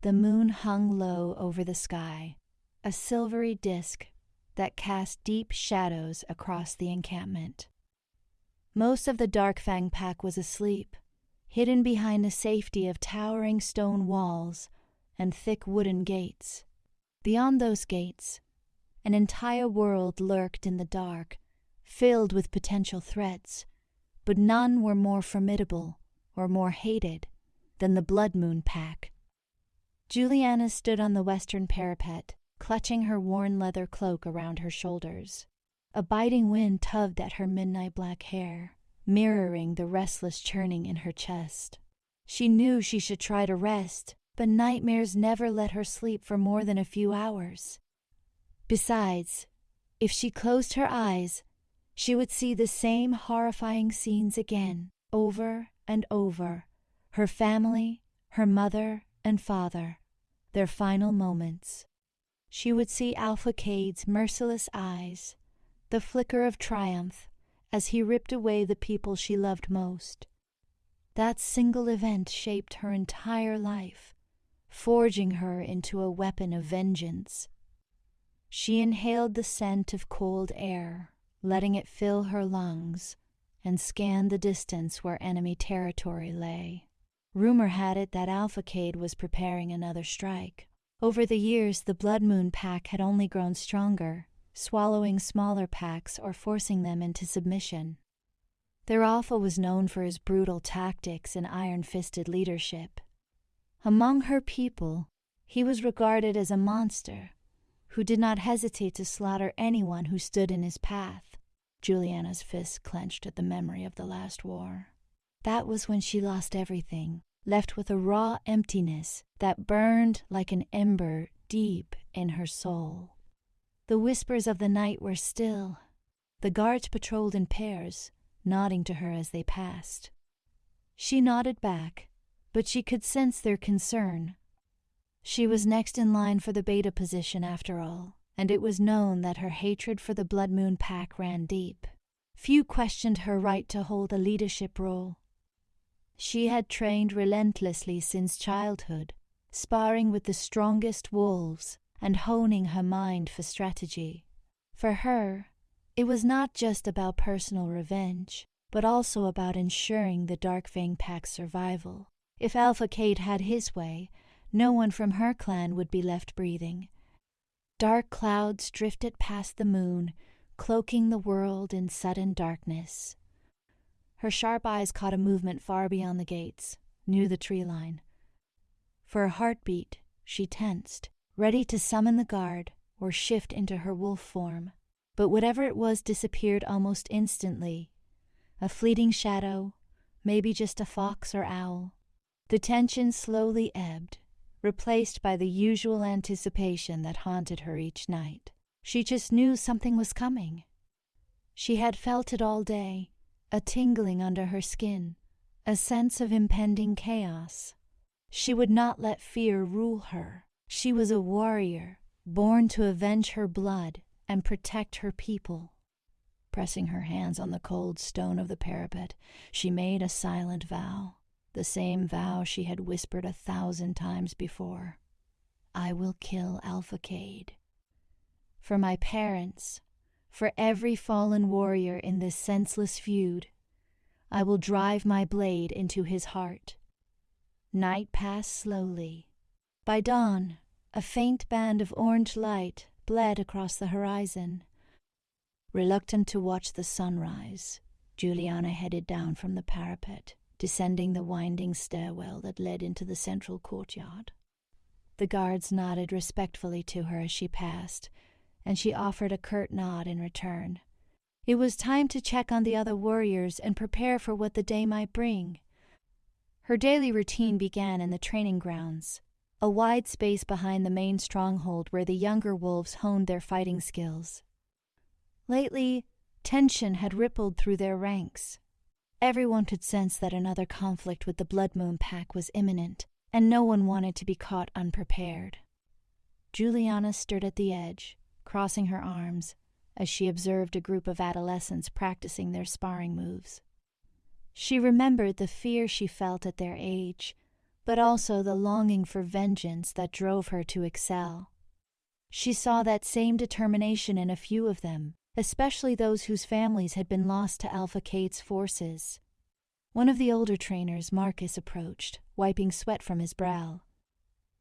The moon hung low over the sky, a silvery disk that cast deep shadows across the encampment. Most of the Darkfang pack was asleep, hidden behind the safety of towering stone walls and thick wooden gates. Beyond those gates, an entire world lurked in the dark, filled with potential threats, but none were more formidable or more hated than the Blood Moon pack. Juliana stood on the western parapet, clutching her worn leather cloak around her shoulders. A biting wind tugged at her midnight black hair, mirroring the restless churning in her chest. She knew she should try to rest, but nightmares never let her sleep for more than a few hours. Besides, if she closed her eyes, she would see the same horrifying scenes again, over and over. Her family, her mother and father, their final moments. She would see Alpha Kade's merciless eyes, the flicker of triumph as he ripped away the people she loved most. That single event shaped her entire life, forging her into a weapon of vengeance. She inhaled the scent of cold air, letting it fill her lungs, and scanned the distance where enemy territory lay. Rumor had it that Alpha Kade was preparing another strike. Over the years, the Blood Moon pack had only grown stronger, swallowing smaller packs or forcing them into submission. Their alpha was known for his brutal tactics and iron-fisted leadership. Among her people, he was regarded as a monster who did not hesitate to slaughter anyone who stood in his path. Juliana's fists clenched at the memory of the last war. That was when she lost everything, left with a raw emptiness that burned like an ember deep in her soul. The whispers of the night were still. The guards patrolled in pairs, nodding to her as they passed. She nodded back, but she could sense their concern. She was next in line for the beta position after all, and it was known that her hatred for the Blood Moon pack ran deep. Few questioned her right to hold a leadership role. She had trained relentlessly since childhood, sparring with the strongest wolves and honing her mind for strategy. For her, it was not just about personal revenge, but also about ensuring the Darkfang pack's survival. If Alpha Kade had his way, no one from her clan would be left breathing. Dark clouds drifted past the moon, cloaking the world in sudden darkness. Her sharp eyes caught a movement far beyond the gates, near the tree line. For a heartbeat, she tensed, ready to summon the guard or shift into her wolf form. But whatever it was disappeared almost instantly. A fleeting shadow, maybe just a fox or owl. The tension slowly ebbed, replaced by the usual anticipation that haunted her each night. She just knew something was coming. She had felt it all day, a tingling under her skin, a sense of impending chaos. She would not let fear rule her. She was a warrior, born to avenge her blood and protect her people. Pressing her hands on the cold stone of the parapet, she made a silent vow, the same vow she had whispered 1,000 times before. I will kill Alpha Kade. For my parents, for every fallen warrior in this senseless feud, I will drive my blade into his heart. Night passed slowly. By dawn, a faint band of orange light bled across the horizon. Reluctant to watch the sunrise, Juliana headed down from the parapet, descending the winding stairwell that led into the central courtyard. The guards nodded respectfully to her as she passed, and she offered a curt nod in return. It was time to check on the other warriors and prepare for what the day might bring. Her daily routine began in the training grounds, a wide space behind the main stronghold where the younger wolves honed their fighting skills. Lately, tension had rippled through their ranks. Everyone could sense that another conflict with the Blood Moon pack was imminent, and no one wanted to be caught unprepared. Juliana stood at the edge, crossing her arms, as she observed a group of adolescents practicing their sparring moves. She remembered the fear she felt at their age, but also the longing for vengeance that drove her to excel. She saw that same determination in a few of them, especially those whose families had been lost to Alpha Kade's forces. One of the older trainers, Marcus, approached, wiping sweat from his brow.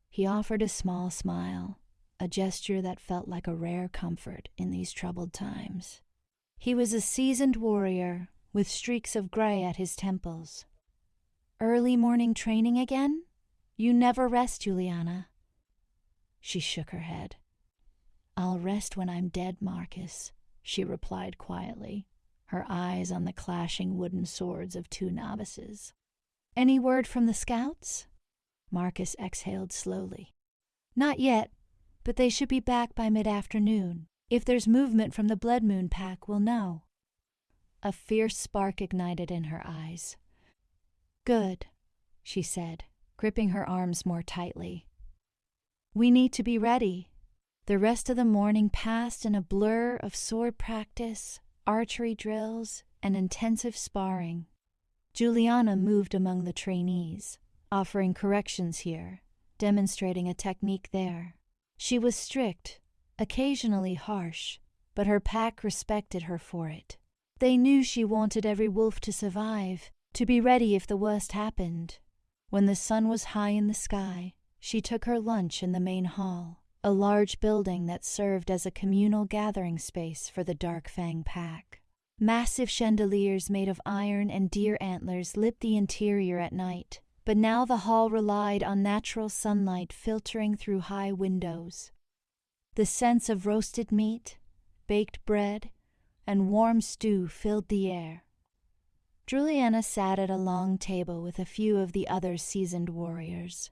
He offered a small smile, a gesture that felt like a rare comfort in these troubled times. He was a seasoned warrior, with streaks of gray at his temples. "Early morning training again? You never rest, Juliana." She shook her head. "I'll rest when I'm dead, Marcus," she replied quietly, her eyes on the clashing wooden swords of two novices. "Any word from the scouts?" Marcus exhaled slowly. "Not yet, but they should be back by mid-afternoon. If there's movement from the Blood Moon pack, we'll know." A fierce spark ignited in her eyes. "Good," she said, gripping her arms more tightly. "We need to be ready." The rest of the morning passed in a blur of sword practice, archery drills, and intensive sparring. Juliana moved among the trainees, offering corrections here, demonstrating a technique there. She was strict, occasionally harsh, but her pack respected her for it. They knew she wanted every wolf to survive, to be ready if the worst happened. When the sun was high in the sky, she took her lunch in the main hall, a large building that served as a communal gathering space for the Dark Fang pack. Massive chandeliers made of iron and deer antlers lit the interior at night, but now the hall relied on natural sunlight filtering through high windows. The scents of roasted meat, baked bread, and warm stew filled the air. Juliana sat at a long table with a few of the other seasoned warriors.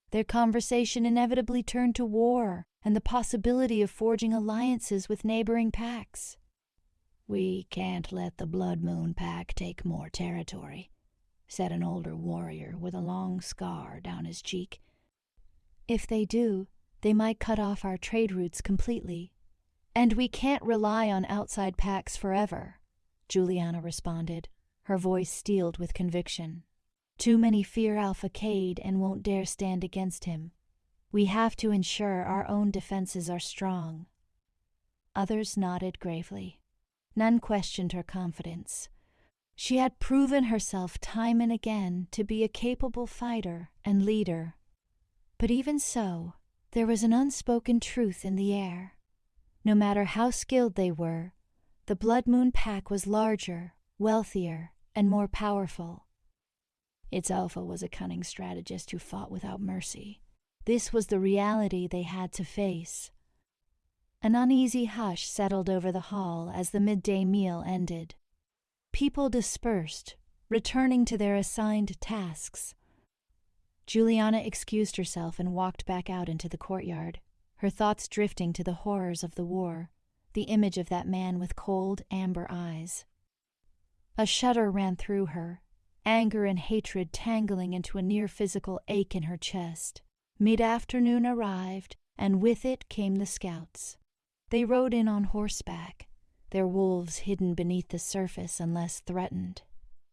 Their conversation inevitably turned to war and the possibility of forging alliances with neighboring packs. "We can't let the Blood Moon pack take more territory," said an older warrior with a long scar down his cheek. "If they do, they might cut off our trade routes completely. And we can't rely on outside packs forever," Juliana responded, her voice steeled with conviction. "Too many fear Alpha Kade and won't dare stand against him. We have to ensure our own defenses are strong." Others nodded gravely. None questioned her confidence. She had proven herself time and again to be a capable fighter and leader. But even so, there was an unspoken truth in the air. No matter how skilled they were, the Blood Moon pack was larger, wealthier, and more powerful. Its alpha was a cunning strategist who fought without mercy. This was the reality they had to face. An uneasy hush settled over the hall as the midday meal ended. People dispersed, returning to their assigned tasks. Juliana excused herself and walked back out into the courtyard, her thoughts drifting to the horrors of the war, the image of that man with cold, amber eyes. A shudder ran through her, anger and hatred tangling into a near-physical ache in her chest. Mid-afternoon arrived, and with it came the scouts. They rode in on horseback, their wolves hidden beneath the surface unless threatened.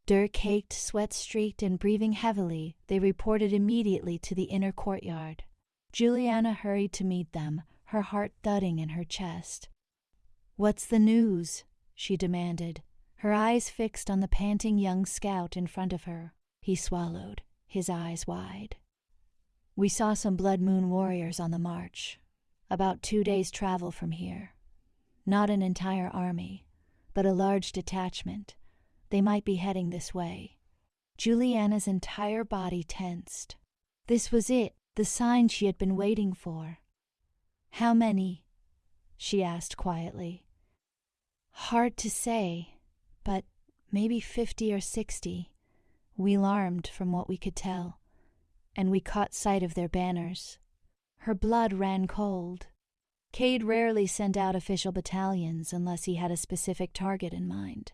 Dirt-caked, sweat-streaked, and breathing heavily, they reported immediately to the inner courtyard. Juliana hurried to meet them, her heart thudding in her chest. "What's the news?" she demanded, her eyes fixed on the panting young scout in front of her. He swallowed, his eyes wide. "We saw some Blood Moon warriors on the march, about 2 days' travel from here. Not an entire army, but a large detachment. They might be heading this way." Juliana's entire body tensed. This was it, the sign she had been waiting for. "How many?" she asked quietly. "Hard to say, but maybe 50 or 60. Well armed from what we could tell, and we caught sight of their banners." Her blood ran cold. Kade rarely sent out official battalions unless he had a specific target in mind.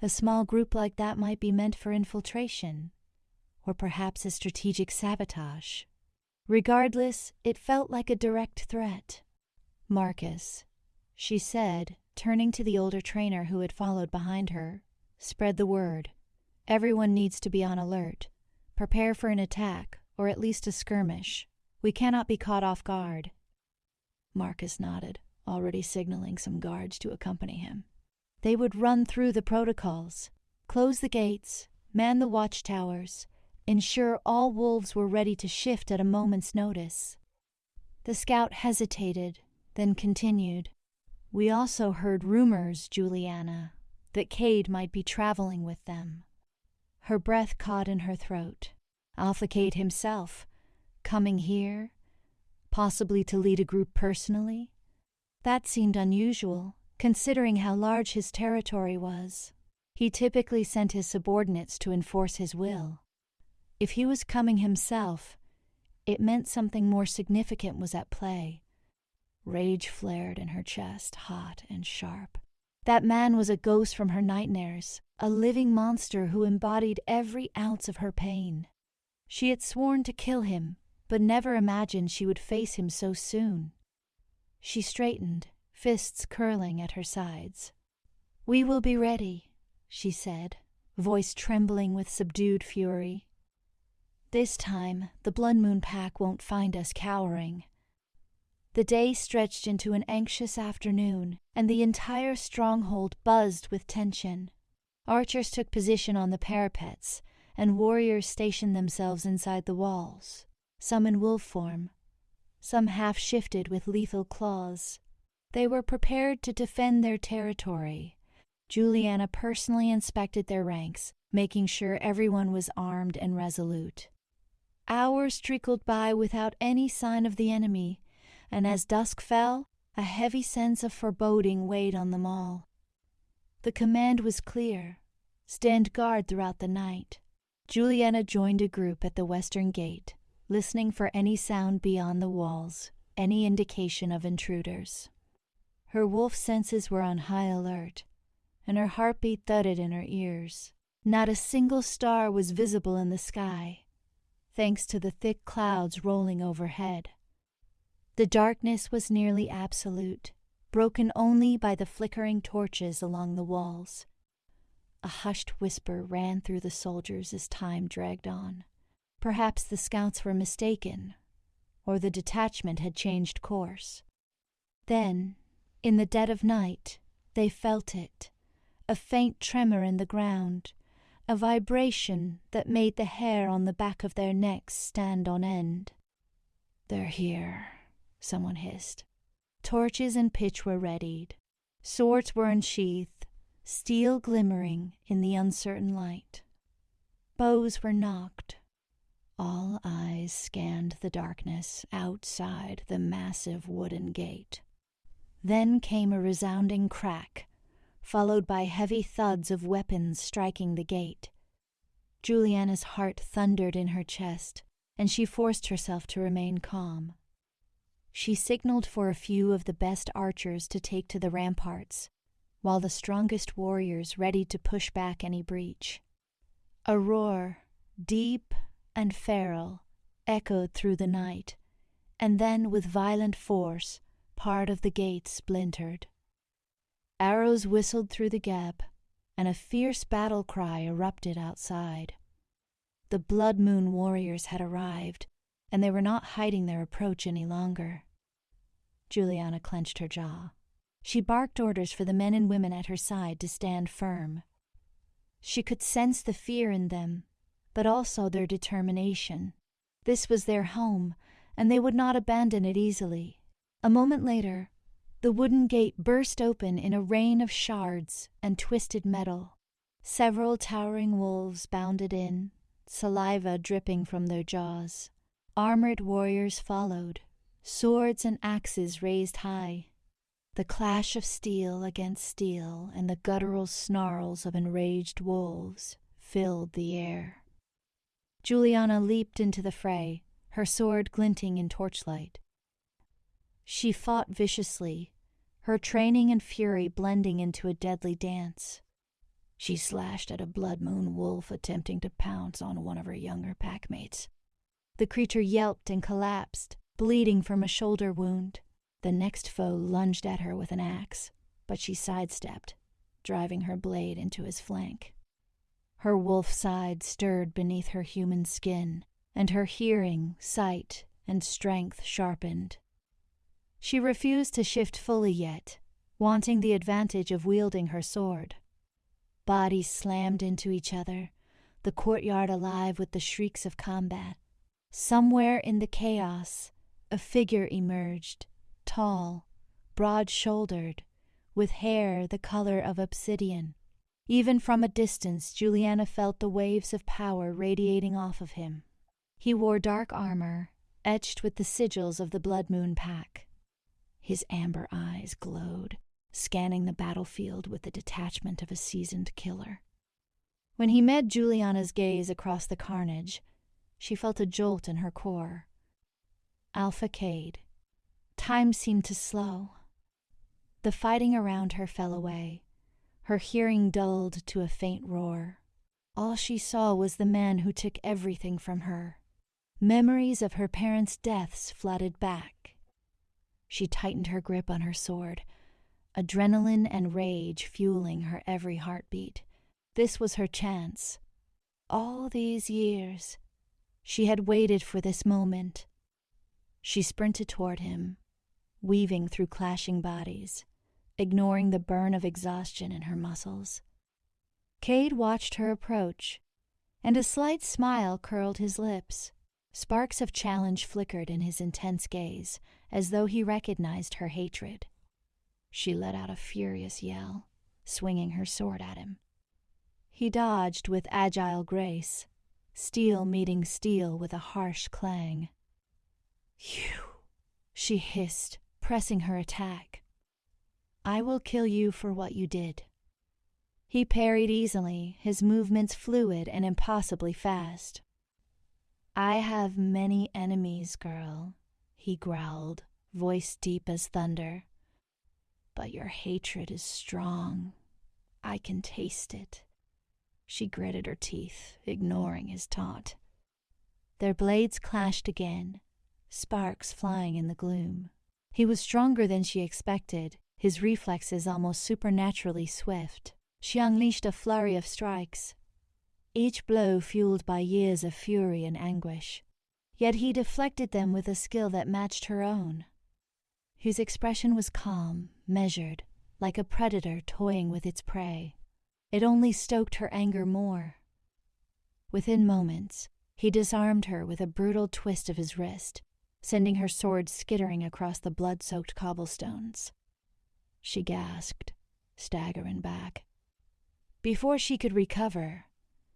A small group like that might be meant for infiltration, or perhaps a strategic sabotage. Regardless, it felt like a direct threat. "Marcus," she said, turning to the older trainer who had followed behind her, "spread the word. Everyone needs to be on alert. Prepare for an attack, or at least a skirmish. We cannot be caught off guard." Marcus nodded, already signaling some guards to accompany him. They would run through the protocols, close the gates, man the watchtowers, ensure all wolves were ready to shift at a moment's notice. The scout hesitated, then continued. "We also heard rumors, Juliana, that Kade might be traveling with them." Her breath caught in her throat. Alpha Kade himself, coming here, possibly to lead a group personally? That seemed unusual, considering how large his territory was. He typically sent his subordinates to enforce his will. If he was coming himself, it meant something more significant was at play. Rage flared in her chest, hot and sharp. That man was a ghost from her nightmares, a living monster who embodied every ounce of her pain. She had sworn to kill him, but never imagined she would face him so soon. She straightened, fists curling at her sides. "We will be ready," she said, voice trembling with subdued fury. "This time, the Blood Moon Pack won't find us cowering." The day stretched into an anxious afternoon, and the entire stronghold buzzed with tension. Archers took position on the parapets, and warriors stationed themselves inside the walls, some in wolf form, some half-shifted with lethal claws. They were prepared to defend their territory. Juliana personally inspected their ranks, making sure everyone was armed and resolute. Hours trickled by without any sign of the enemy, and as dusk fell, a heavy sense of foreboding weighed on them all. The command was clear: stand guard throughout the night. Juliana joined a group at the western gate, listening for any sound beyond the walls, any indication of intruders. Her wolf senses were on high alert, and her heartbeat thudded in her ears. Not a single star was visible in the sky, thanks to the thick clouds rolling overhead. The darkness was nearly absolute, broken only by the flickering torches along the walls. A hushed whisper ran through the soldiers as time dragged on. Perhaps the scouts were mistaken, or the detachment had changed course. Then, in the dead of night, they felt it, a faint tremor in the ground, a vibration that made the hair on the back of their necks stand on end. "They're here," someone hissed. Torches and pitch were readied. Swords were unsheathed, steel glimmering in the uncertain light. Bows were nocked. All eyes scanned the darkness outside the massive wooden gate. Then came a resounding crack, followed by heavy thuds of weapons striking the gate. Juliana's heart thundered in her chest, and she forced herself to remain calm. She signaled for a few of the best archers to take to the ramparts, while the strongest warriors readied to push back any breach. A roar, deep and feral, echoed through the night, and then with violent force part of the gate splintered. Arrows whistled through the gap, and a fierce battle cry erupted outside. The Blood Moon warriors had arrived, and they were not hiding their approach any longer. Juliana clenched her jaw. She barked orders for the men and women at her side to stand firm. She could sense the fear in them, but also their determination. This was their home, and they would not abandon it easily. A moment later, the wooden gate burst open in a rain of shards and twisted metal. Several towering wolves bounded in, saliva dripping from their jaws. Armored warriors followed, swords and axes raised high. The clash of steel against steel and the guttural snarls of enraged wolves filled the air. Juliana leaped into the fray, her sword glinting in torchlight. She fought viciously, her training and fury blending into a deadly dance. She slashed at a Blood Moon wolf attempting to pounce on one of her younger packmates. The creature yelped and collapsed, bleeding from a shoulder wound. The next foe lunged at her with an axe, but she sidestepped, driving her blade into his flank. Her wolf side stirred beneath her human skin, and her hearing, sight, and strength sharpened. She refused to shift fully yet, wanting the advantage of wielding her sword. Bodies slammed into each other, the courtyard alive with the shrieks of combat. Somewhere in the chaos, a figure emerged, tall, broad-shouldered, with hair the color of obsidian. Even from a distance, Juliana felt the waves of power radiating off of him. He wore dark armor, etched with the sigils of the Blood Moon Pack. His amber eyes glowed, scanning the battlefield with the detachment of a seasoned killer. When he met Juliana's gaze across the carnage, she felt a jolt in her core. Alpha Kade. Time seemed to slow. The fighting around her fell away, her hearing dulled to a faint roar. All she saw was the man who took everything from her. Memories of her parents' deaths flooded back. She tightened her grip on her sword, adrenaline and rage fueling her every heartbeat. This was her chance. All these years, she had waited for this moment. She sprinted toward him, weaving through clashing bodies, ignoring the burn of exhaustion in her muscles. Kade watched her approach, and a slight smile curled his lips. Sparks of challenge flickered in his intense gaze, as though he recognized her hatred. She let out a furious yell, swinging her sword at him. He dodged with agile grace, steel meeting steel with a harsh clang. "You," she hissed, pressing her attack. "I will kill you for what you did." He parried easily, his movements fluid and impossibly fast. "I have many enemies, girl," he growled, voice deep as thunder. "But your hatred is strong. I can taste it." She gritted her teeth, ignoring his taunt. Their blades clashed again, sparks flying in the gloom. He was stronger than she expected, his reflexes almost supernaturally swift. She unleashed a flurry of strikes, each blow fueled by years of fury and anguish. Yet he deflected them with a skill that matched her own. His expression was calm, measured, like a predator toying with its prey. It only stoked her anger more. Within moments, he disarmed her with a brutal twist of his wrist, sending her sword skittering across the blood-soaked cobblestones. She gasped, staggering back. Before she could recover,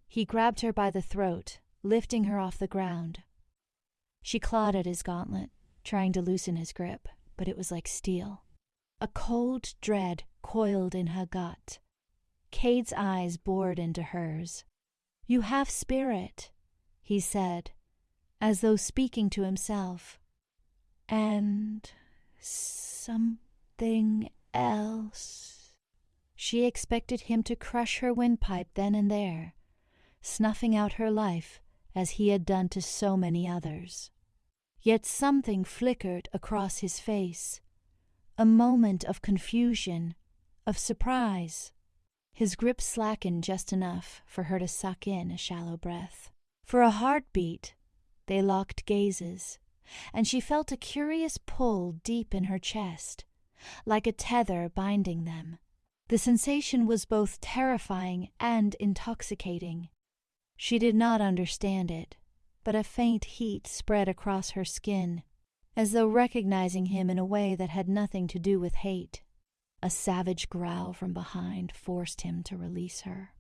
he grabbed her by the throat, lifting her off the ground. She clawed at his gauntlet, trying to loosen his grip, but it was like steel. A cold dread coiled in her gut. Kade's eyes bored into hers. "You have spirit," he said, as though speaking to himself. "And something else." She expected him to crush her windpipe then and there, snuffing out her life as he had done to so many others. Yet something flickered across his face, a moment of confusion, of surprise. His grip slackened just enough for her to suck in a shallow breath. For a heartbeat, they locked gazes, and she felt a curious pull deep in her chest, like a tether binding them. The sensation was both terrifying and intoxicating. She did not understand it, but a faint heat spread across her skin, as though recognizing him in a way that had nothing to do with hate. A savage growl from behind forced him to release her.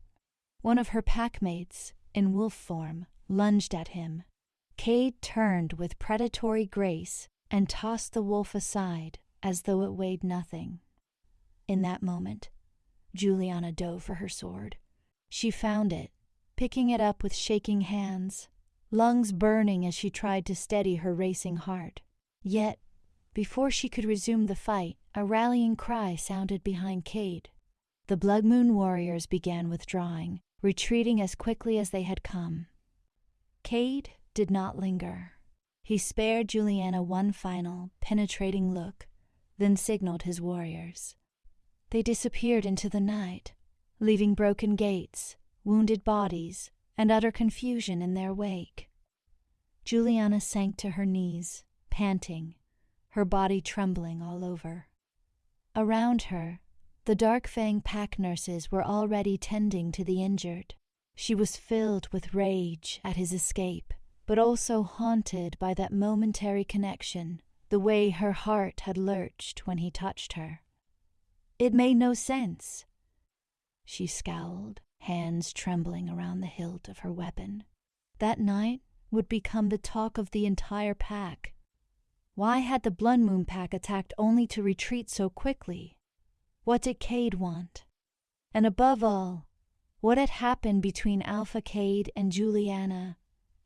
One of her packmates, in wolf form, lunged at him. Kade turned with predatory grace and tossed the wolf aside as though it weighed nothing. In that moment, Juliana dove for her sword. She found it, picking it up with shaking hands, lungs burning as she tried to steady her racing heart. Yet, before she could resume the fight, a rallying cry sounded behind Kade. The Blood Moon warriors began withdrawing, retreating as quickly as they had come. Kade did not linger. He spared Juliana one final, penetrating look, then signaled his warriors. They disappeared into the night, leaving broken gates, wounded bodies, and utter confusion in their wake. Juliana sank to her knees, panting, her body trembling all over. Around her, the Dark Fang pack nurses were already tending to the injured. She was filled with rage at his escape, but also haunted by that momentary connection, the way her heart had lurched when he touched her. It made no sense. She scowled, hands trembling around the hilt of her weapon. That night would become the talk of the entire pack. Why had the Blood Moon pack attacked only to retreat so quickly? What did Kade want? And above all, what had happened between Alpha Kade and Juliana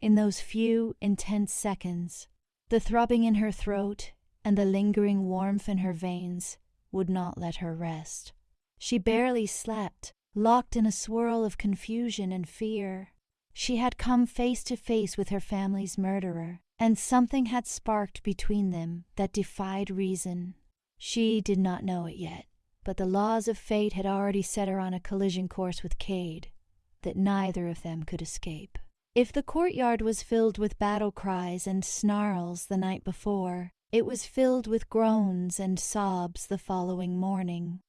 in those few intense seconds? The throbbing in her throat and the lingering warmth in her veins would not let her rest. She barely slept, locked in a swirl of confusion and fear. She had come face to face with her family's murderer, and something had sparked between them that defied reason. She did not know it yet, but the laws of fate had already set her on a collision course with Kade that neither of them could escape. If the courtyard was filled with battle cries and snarls the night before, it was filled with groans and sobs the following morning.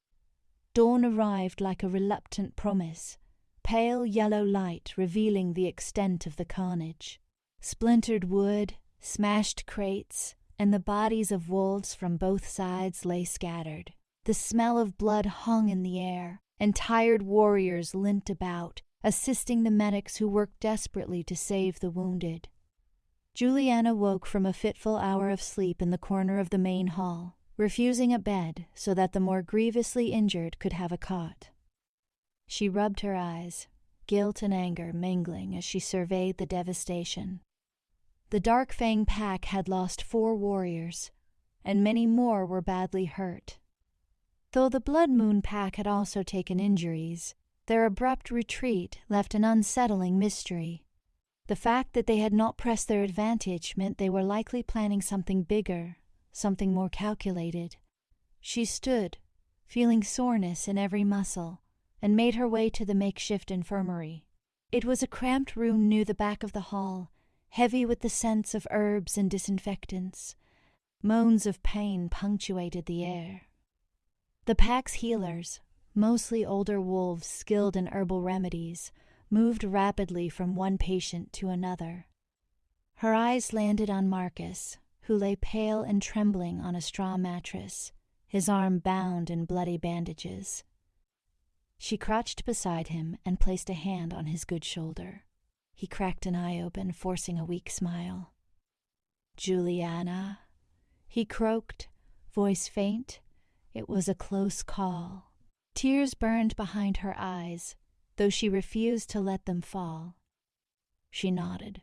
Dawn arrived like a reluctant promise, pale yellow light revealing the extent of the carnage. Splintered wood, smashed crates, and the bodies of wolves from both sides lay scattered. The smell of blood hung in the air, and tired warriors limped about, assisting the medics who worked desperately to save the wounded. Juliana woke from a fitful hour of sleep in the corner of the main hall, refusing a bed so that the more grievously injured could have a cot. She rubbed her eyes, guilt and anger mingling as she surveyed the devastation. The Dark Fang pack had lost 4 warriors, and many more were badly hurt. Though the Blood Moon pack had also taken injuries, their abrupt retreat left an unsettling mystery. The fact that they had not pressed their advantage meant they were likely planning something bigger, something more calculated. She stood, feeling soreness in every muscle, and made her way to the makeshift infirmary. It was a cramped room near the back of the hall, heavy with the scents of herbs and disinfectants. Moans of pain punctuated the air. The pack's healers, mostly older wolves skilled in herbal remedies, moved rapidly from one patient to another. Her eyes landed on Marcus, who lay pale and trembling on a straw mattress, his arm bound in bloody bandages. She crouched beside him and placed a hand on his good shoulder. He cracked an eye open, forcing a weak smile. "Juliana," he croaked, voice faint. It was a close call. Tears burned behind her eyes, though she refused to let them fall. She nodded,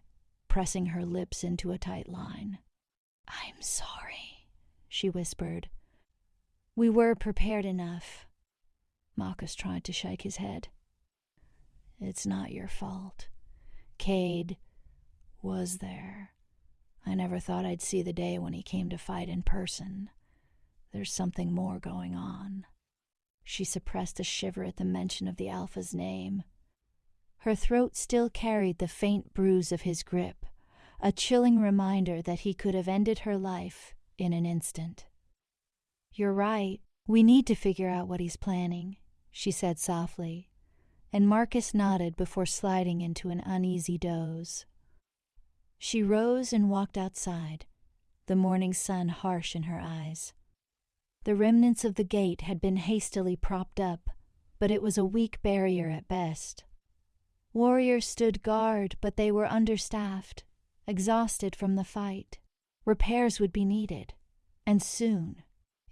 pressing her lips into a tight line. "I'm sorry," she whispered. "We were prepared enough." Marcus tried to shake his head. "It's not your fault. Kade was there. I never thought I'd see the day when he came to fight in person. There's something more going on." She suppressed a shiver at the mention of the Alpha's name. Her throat still carried the faint bruise of his grip, a chilling reminder that he could have ended her life in an instant. "You're right. We need to figure out what he's planning," she said softly, and Marcus nodded before sliding into an uneasy doze. She rose and walked outside, the morning sun harsh in her eyes. The remnants of the gate had been hastily propped up, but it was a weak barrier at best. Warriors stood guard, but they were understaffed, exhausted from the fight. Repairs would be needed, and soon.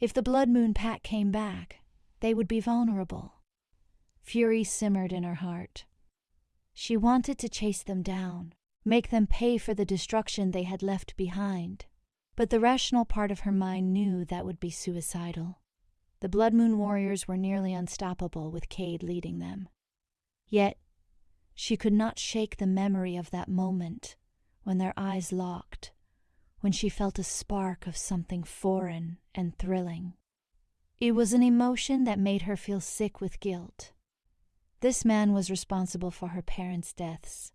If the Blood Moon pack came back, they would be vulnerable. Fury simmered in her heart. She wanted to chase them down, make them pay for the destruction they had left behind. But the rational part of her mind knew that would be suicidal. The Blood Moon warriors were nearly unstoppable with Kade leading them. Yet, she could not shake the memory of that moment when their eyes locked, when she felt a spark of something foreign and thrilling. It was an emotion that made her feel sick with guilt. This man was responsible for her parents' deaths.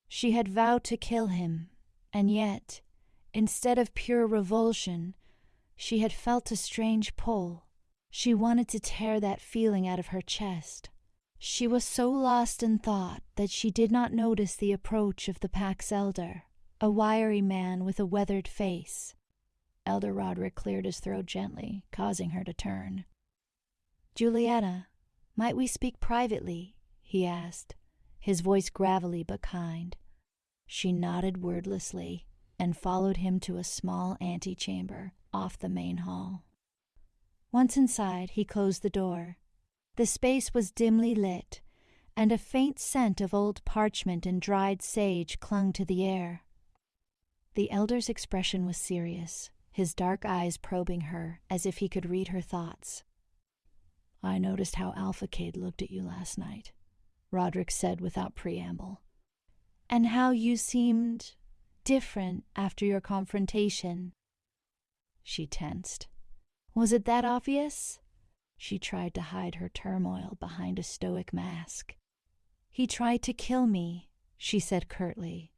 She had vowed to kill him, And yet, instead of pure revulsion, she had felt a strange pull. She wanted to tear that feeling out of her chest. She was so lost in thought that she did not notice the approach of the pack's elder, a wiry man with a weathered face. Elder Roderick cleared his throat gently, causing her to turn. "Juliana, might we speak privately?" he asked, his voice gravelly but kind. She nodded wordlessly and followed him to a small antechamber off the main hall. Once inside, he closed the door. The space was dimly lit, and a faint scent of old parchment and dried sage clung to the air. The elder's expression was serious, his dark eyes probing her as if he could read her thoughts. "I noticed how Alpha Kade looked at you last night," Roderick said without preamble. "And how you seemed different after your confrontation." She tensed. "Was it that obvious?" She tried to hide her turmoil behind a stoic mask. "He tried to kill me," she said curtly.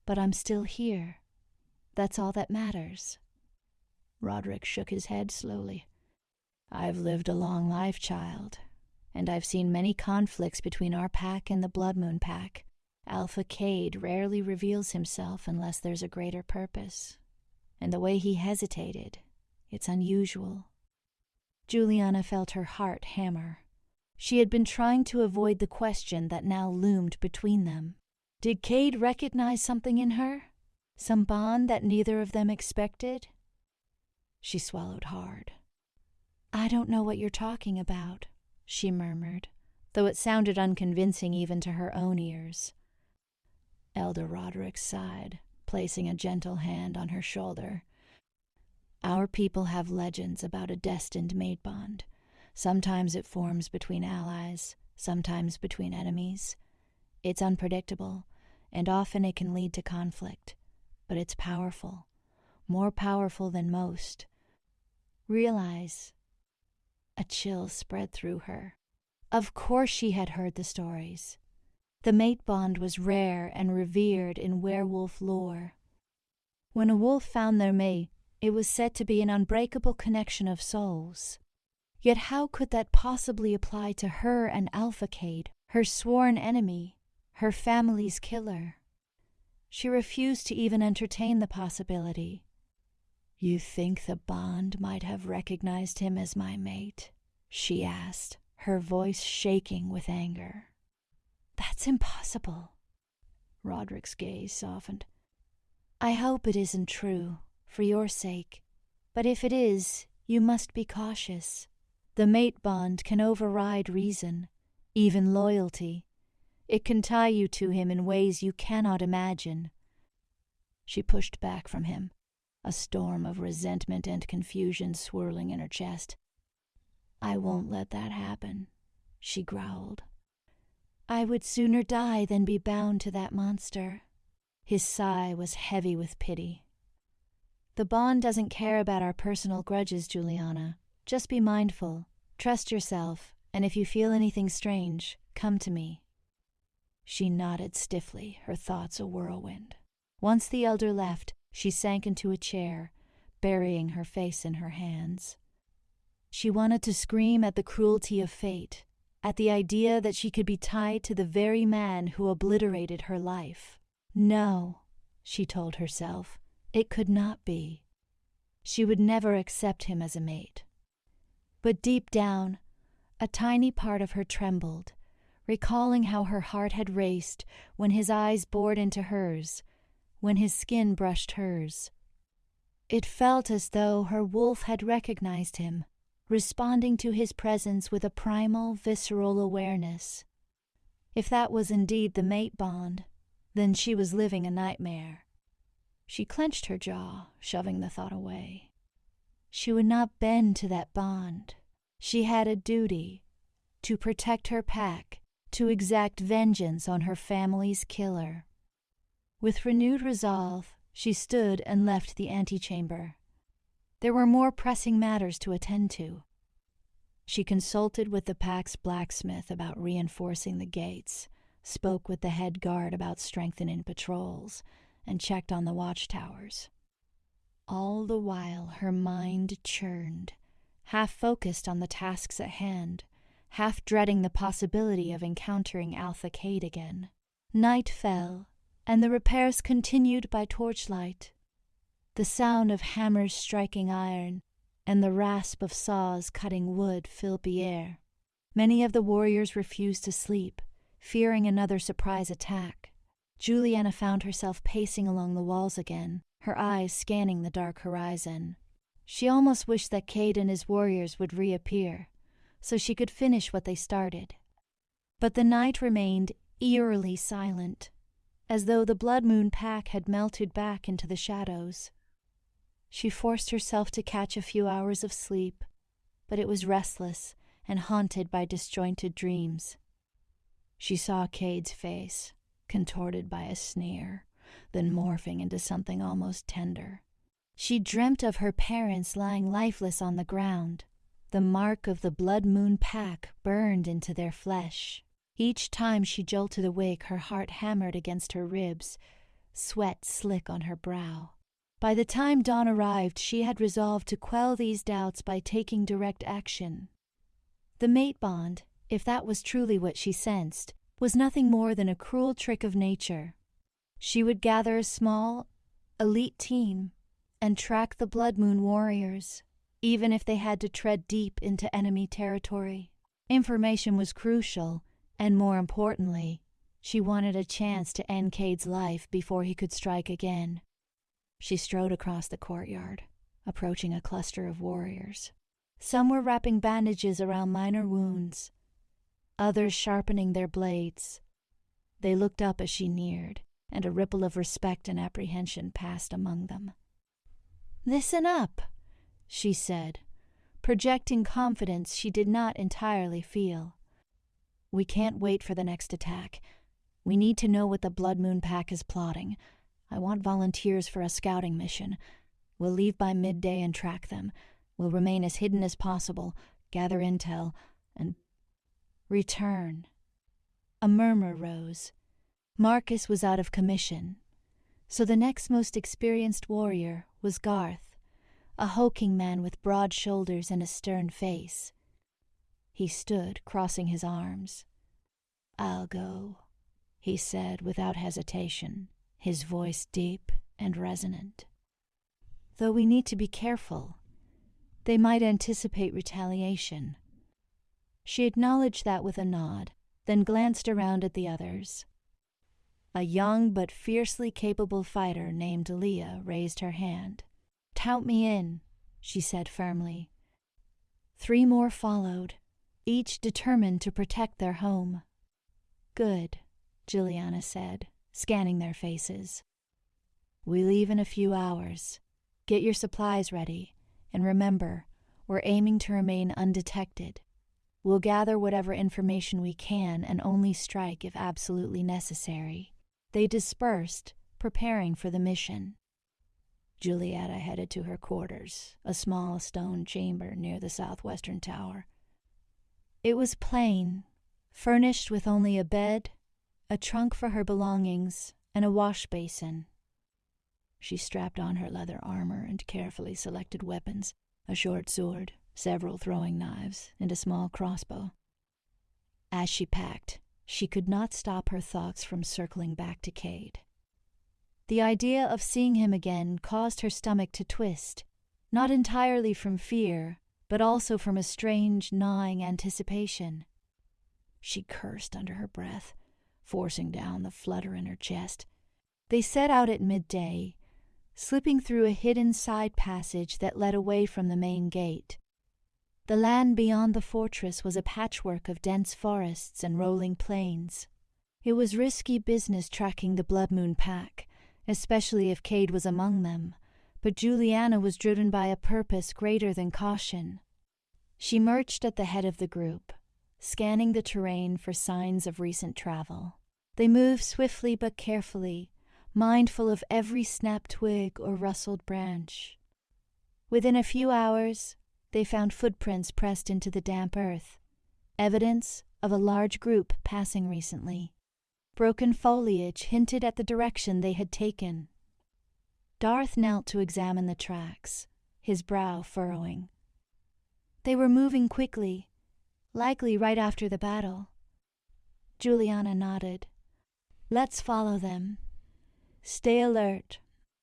"But I'm still here. That's all that matters." Roderick shook his head slowly. "I've lived a long life, child, and I've seen many conflicts between our pack and the Blood Moon pack. Alpha Kade rarely reveals himself unless there's a greater purpose. And the way he hesitated, it's unusual." Juliana felt her heart hammer. She had been trying to avoid the question that now loomed between them. Did Kade recognize something in her? Some bond that neither of them expected? She swallowed hard. "I don't know what you're talking about," she murmured, though it sounded unconvincing even to her own ears. Elder Roderick sighed, placing a gentle hand on her shoulder. "Our people have legends about a destined mate bond. Sometimes it forms between allies, sometimes between enemies. It's unpredictable, and often it can lead to conflict. But it's powerful, more powerful than most. Realize..." A chill spread through her. Of course she had heard the stories. The mate bond was rare and revered in werewolf lore. When a wolf found their mate, it was said to be an unbreakable connection of souls. Yet how could that possibly apply to her and Alpha Kade, her sworn enemy, her family's killer? She refused to even entertain the possibility. "You think the bond might have recognized him as my mate?" she asked, her voice shaking with anger. "That's impossible." Roderick's gaze softened. "I hope it isn't true, for your sake. But if it is, you must be cautious. The mate bond can override reason, even loyalty. It can tie you to him in ways you cannot imagine." She pushed back from him, a storm of resentment and confusion swirling in her chest. "I won't let that happen," she growled. "I would sooner die than be bound to that monster." His sigh was heavy with pity. "The bond doesn't care about our personal grudges, Juliana. Just be mindful, trust yourself, and if you feel anything strange, come to me." She nodded stiffly, her thoughts a whirlwind. Once the elder left, she sank into a chair, burying her face in her hands. She wanted to scream at the cruelty of fate, at the idea that she could be tied to the very man who obliterated her life. No, she told herself, it could not be. She would never accept him as a mate. But deep down, a tiny part of her trembled, recalling how her heart had raced when his eyes bored into hers, when his skin brushed hers. It felt as though her wolf had recognized him, responding to his presence with a primal, visceral awareness. If that was indeed the mate bond, then she was living a nightmare. She clenched her jaw, shoving the thought away. She would not bend to that bond. She had a duty to protect her pack, to exact vengeance on her family's killer. With renewed resolve, she stood and left the antechamber. There were more pressing matters to attend to. She consulted with the pack's blacksmith about reinforcing the gates, spoke with the head guard about strengthening patrols, and checked on the watchtowers. All the while her mind churned, half focused on the tasks at hand, half dreading the possibility of encountering Alpha Kade again. Night fell, and the repairs continued by torchlight. The sound of hammers striking iron and the rasp of saws cutting wood filled the air. Many of the warriors refused to sleep, fearing another surprise attack. Juliana found herself pacing along the walls again, her eyes scanning the dark horizon. She almost wished that Kade and his warriors would reappear, so she could finish what they started. But the night remained eerily silent, as though the Blood Moon Pack had melted back into the shadows. She forced herself to catch a few hours of sleep, but it was restless and haunted by disjointed dreams. She saw Kade's face, contorted by a sneer, then morphing into something almost tender. She dreamt of her parents lying lifeless on the ground. The mark of the Blood Moon Pack burned into their flesh. Each time she jolted awake, her heart hammered against her ribs, sweat slick on her brow. By the time dawn arrived, she had resolved to quell these doubts by taking direct action. The mate bond, if that was truly what she sensed, was nothing more than a cruel trick of nature. She would gather a small, elite team and track the Blood Moon warriors, even if they had to tread deep into enemy territory. Information was crucial, and more importantly, she wanted a chance to end Kade's life before he could strike again. She strode across the courtyard, approaching a cluster of warriors. Some were wrapping bandages around minor wounds, others sharpening their blades. They looked up as she neared, and a ripple of respect and apprehension passed among them. "Listen up," she said, projecting confidence she did not entirely feel. "We can't wait for the next attack. We need to know what the Blood Moon Pack is plotting. I want volunteers for a scouting mission. We'll leave by midday and track them. We'll remain as hidden as possible, gather intel, and return." A murmur rose. Marcus was out of commission, so the next most experienced warrior was Garth, a hulking man with broad shoulders and a stern face. He stood, crossing his arms. "I'll go," he said without hesitation, his voice deep and resonant. "Though we need to be careful. They might anticipate retaliation." She acknowledged that with a nod, then glanced around at the others. A young but fiercely capable fighter named Leah raised her hand. "Count me in," she said firmly. 3 more followed, each determined to protect their home. "Good," Juliana said, scanning their faces. "We leave in a few hours. Get your supplies ready, and remember, we're aiming to remain undetected. We'll gather whatever information we can and only strike if absolutely necessary." They dispersed, preparing for the mission. Julietta headed to her quarters, a small stone chamber near the southwestern tower. It was plain, furnished with only a bed, a trunk for her belongings, and a wash basin. She strapped on her leather armor and carefully selected weapons, a short sword, several throwing knives, and a small crossbow. As she packed, she could not stop her thoughts from circling back to Kade. The idea of seeing him again caused her stomach to twist, not entirely from fear, but also from a strange, gnawing anticipation. She cursed under her breath, forcing down the flutter in her chest. They set out at midday, slipping through a hidden side passage that led away from the main gate. The land beyond the fortress was a patchwork of dense forests and rolling plains. It was risky business tracking the Blood Moon Pack, especially if Kade was among them, but Juliana was driven by a purpose greater than caution. She marched at the head of the group, scanning the terrain for signs of recent travel. They moved swiftly but carefully, mindful of every snapped twig or rustled branch. Within a few hours, they found footprints pressed into the damp earth, evidence of a large group passing recently. Broken foliage hinted at the direction they had taken. Darth knelt to examine the tracks, his brow furrowing. They were moving quickly, likely right after the battle. Juliana nodded. Let's follow them. Stay alert.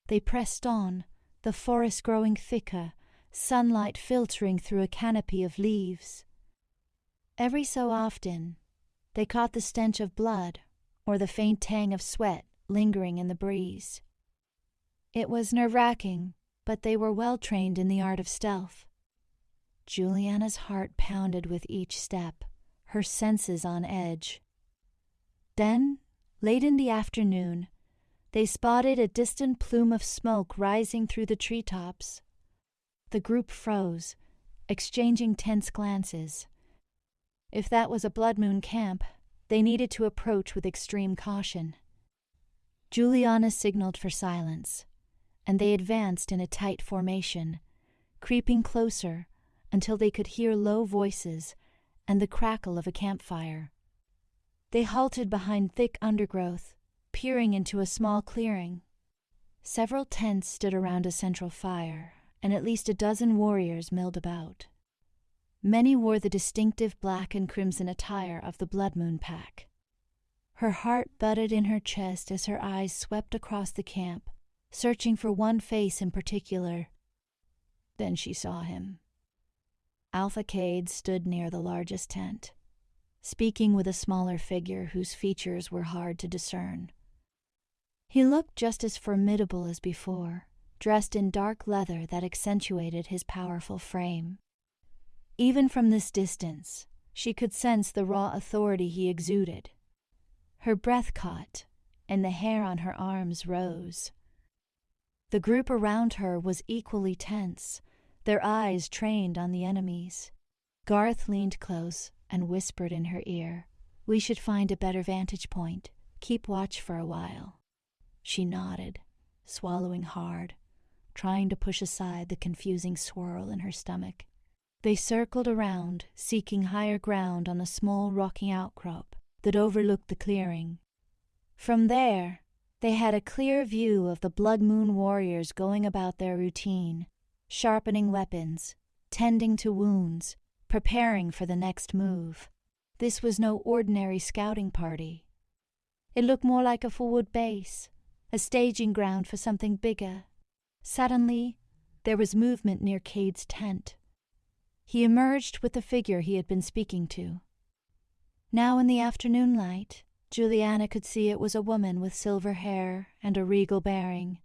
They pressed on, the forest growing thicker, sunlight filtering through a canopy of leaves. Every so often, they caught the stench of blood or the faint tang of sweat lingering in the breeze. It was nerve-wracking, but they were well trained in the art of stealth. Juliana's heart pounded with each step, her senses on edge. Then, late in the afternoon, they spotted a distant plume of smoke rising through the treetops. The group froze, exchanging tense glances. If that was a Blood Moon camp, they needed to approach with extreme caution. Juliana signaled for silence, and they advanced in a tight formation, creeping closer until they could hear low voices and the crackle of a campfire. They halted behind thick undergrowth, peering into a small clearing. Several tents stood around a central fire, and at least a dozen warriors milled about. Many wore the distinctive black and crimson attire of the Blood Moon pack. Her heart butted in her chest as her eyes swept across the camp, searching for one face in particular. Then she saw him. Alpha Kade stood near the largest tent, speaking with a smaller figure whose features were hard to discern. He looked just as formidable as before, dressed in dark leather that accentuated his powerful frame. Even from this distance, she could sense the raw authority he exuded. Her breath caught, and the hair on her arms rose. The group around her was equally tense, their eyes trained on the enemies. Garth leaned close and whispered in her ear, "We should find a better vantage point. Keep watch for a while." She nodded, swallowing hard, trying to push aside the confusing swirl in her stomach. They circled around, seeking higher ground on a small rocky outcrop that overlooked the clearing. From there, they had a clear view of the Blood Moon warriors going about their routine, sharpening weapons, tending to wounds, preparing for the next move. This was no ordinary scouting party. It looked more like a forward base, a staging ground for something bigger. Suddenly, there was movement near Kade's tent. He emerged with the figure he had been speaking to. Now in the afternoon light, Juliana could see it was a woman with silver hair and a regal bearing.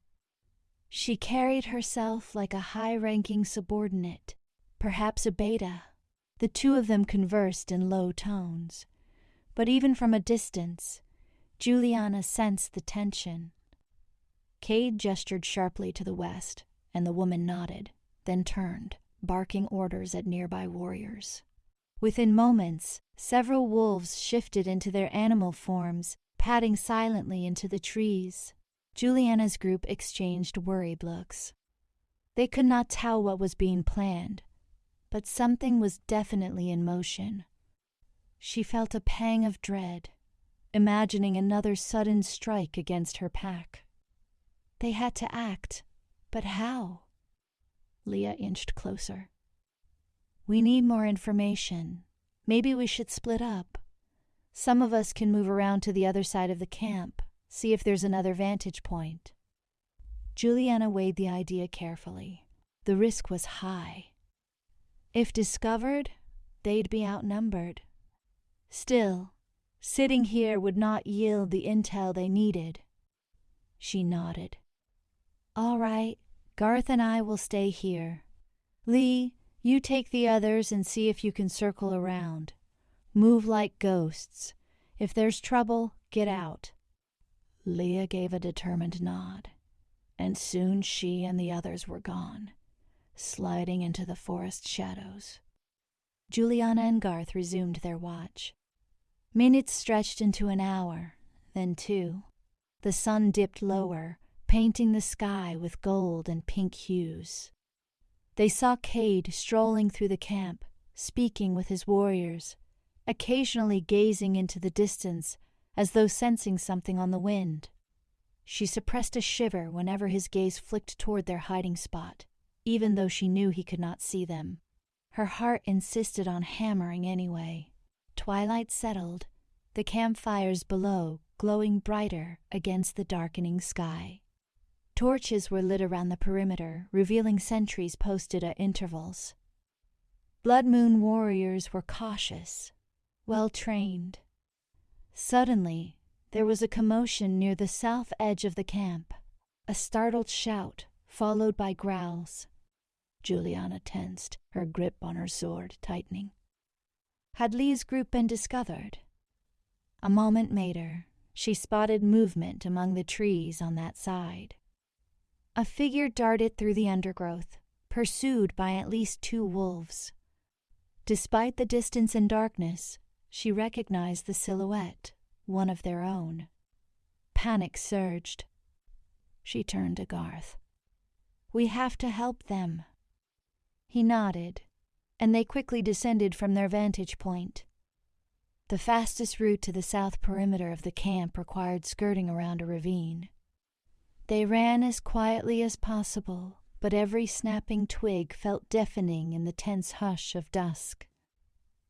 She carried herself like a high-ranking subordinate, perhaps a beta. The two of them conversed in low tones, but even from a distance, Juliana sensed the tension. Kade gestured sharply to the west, and the woman nodded, then turned, barking orders at nearby warriors. Within moments, several wolves shifted into their animal forms, padding silently into the trees. Juliana's group exchanged worried looks. They could not tell what was being planned, but something was definitely in motion. She felt a pang of dread, imagining another sudden strike against her pack. They had to act, but how? Leah inched closer. "We need more information. Maybe we should split up. Some of us can move around to the other side of the camp, see if there's another vantage point." Juliana weighed the idea carefully. The risk was high. If discovered, they'd be outnumbered. Still, sitting here would not yield the intel they needed. She nodded. "All right, Garth and I will stay here. Lee, you take the others and see if you can circle around. Move like ghosts. If there's trouble, get out." Leah gave a determined nod, and soon she and the others were gone, sliding into the forest shadows. Juliana and Garth resumed their watch. Minutes stretched into an hour, then 2. The sun dipped lower, painting the sky with gold and pink hues. They saw Kade strolling through the camp, speaking with his warriors, occasionally gazing into the distance as though sensing something on the wind. She suppressed a shiver whenever his gaze flicked toward their hiding spot, even though she knew he could not see them. Her heart insisted on hammering anyway. Twilight settled, the campfires below glowing brighter against the darkening sky. Torches were lit around the perimeter, revealing sentries posted at intervals. Blood Moon warriors were cautious, well-trained. Suddenly, there was a commotion near the south edge of the camp, a startled shout, followed by growls. Juliana tensed, her grip on her sword tightening. Had Lee's group been discovered? A moment later, she spotted movement among the trees on that side. A figure darted through the undergrowth, pursued by at least 2 wolves. Despite the distance and darkness, she recognized the silhouette, one of their own. Panic surged. She turned to Garth. "We have to help them." He nodded, and they quickly descended from their vantage point. The fastest route to the south perimeter of the camp required skirting around a ravine. They ran as quietly as possible, but every snapping twig felt deafening in the tense hush of dusk.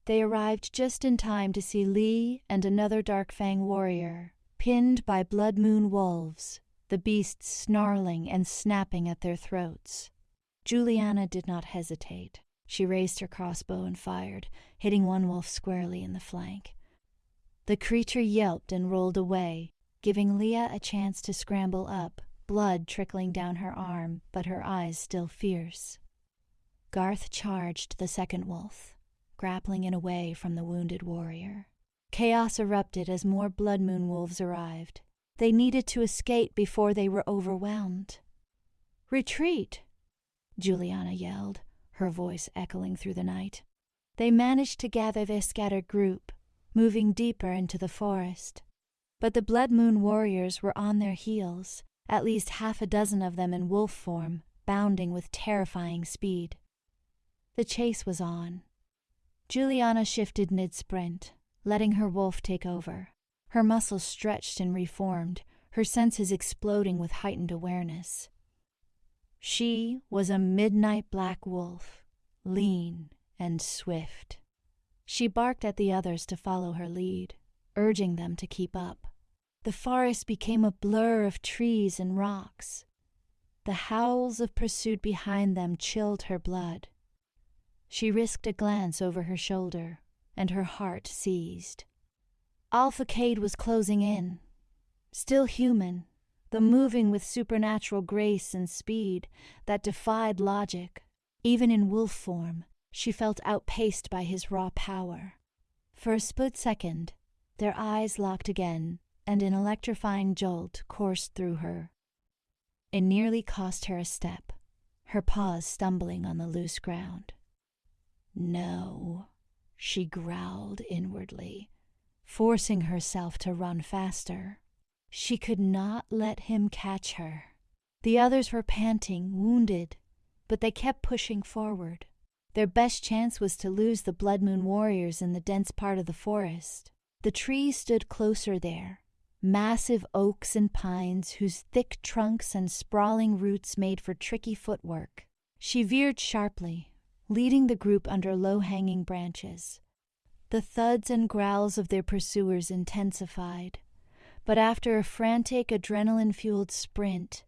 They arrived just in time to see Lee and another Darkfang warrior, pinned by Blood Moon wolves, the beasts snarling and snapping at their throats. Juliana did not hesitate. She raised her crossbow and fired, hitting one wolf squarely in the flank. The creature yelped and rolled away, giving Leah a chance to scramble up, blood trickling down her arm, but her eyes still fierce. Garth charged the second wolf, grappling it away from the wounded warrior. Chaos erupted as more Blood Moon wolves arrived. They needed to escape before they were overwhelmed. "Retreat!" Juliana yelled, her voice echoing through the night. They managed to gather their scattered group, moving deeper into the forest. But the Blood Moon warriors were on their heels, at least 6 of them in wolf form, bounding with terrifying speed. The chase was on. Juliana shifted mid-sprint, letting her wolf take over. Her muscles stretched and reformed, her senses exploding with heightened awareness. She was a midnight black wolf, lean and swift. She barked at the others to follow her lead, urging them to keep up. The forest became a blur of trees and rocks. The howls of pursuit behind them chilled her blood. She risked a glance over her shoulder, and her heart seized. Alpha Kade was closing in. Still human, though moving with supernatural grace and speed that defied logic. Even in wolf form, she felt outpaced by his raw power. For a split second, their eyes locked again, and an electrifying jolt coursed through her. It nearly cost her a step, her paws stumbling on the loose ground. "No," she growled inwardly, forcing herself to run faster. She could not let him catch her. The others were panting, wounded, but they kept pushing forward. Their best chance was to lose the Blood Moon warriors in the dense part of the forest. The trees stood closer there, massive oaks and pines whose thick trunks and sprawling roots made for tricky footwork. She veered sharply, leading the group under low-hanging branches. The thuds and growls of their pursuers intensified, but after a frantic adrenaline-fueled sprint,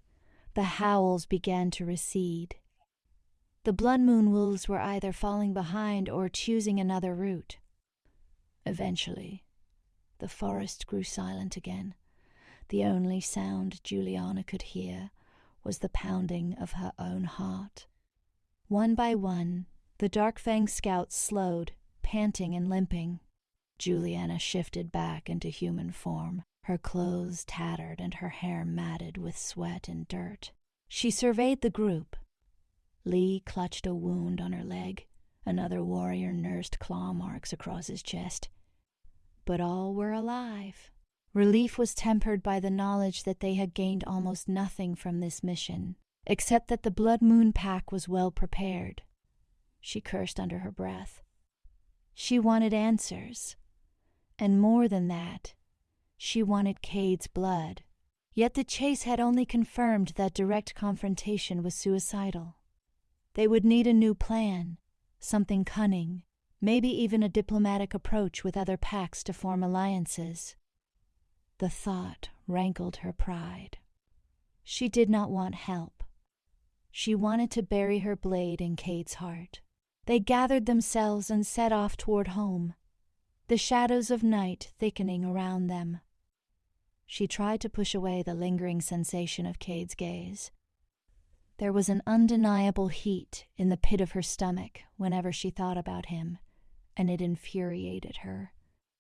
the howls began to recede. The Blood Moon wolves were either falling behind or choosing another route. Eventually, the forest grew silent again. The only sound Juliana could hear was the pounding of her own heart. One by one, the Darkfang scouts slowed, panting and limping. Juliana shifted back into human form, her clothes tattered and her hair matted with sweat and dirt. She surveyed the group. Lee clutched a wound on her leg. Another warrior nursed claw marks across his chest. But all were alive. Relief was tempered by the knowledge that they had gained almost nothing from this mission, except that the Blood Moon pack was well prepared. She cursed under her breath. She wanted answers, and more than that, she wanted Kade's blood. Yet the chase had only confirmed that direct confrontation was suicidal. They would need a new plan, something cunning, maybe even a diplomatic approach with other packs to form alliances. The thought rankled her pride. She did not want help. She wanted to bury her blade in Kade's heart. They gathered themselves and set off toward home, the shadows of night thickening around them. She tried to push away the lingering sensation of Kade's gaze. There was an undeniable heat in the pit of her stomach whenever she thought about him, and it infuriated her.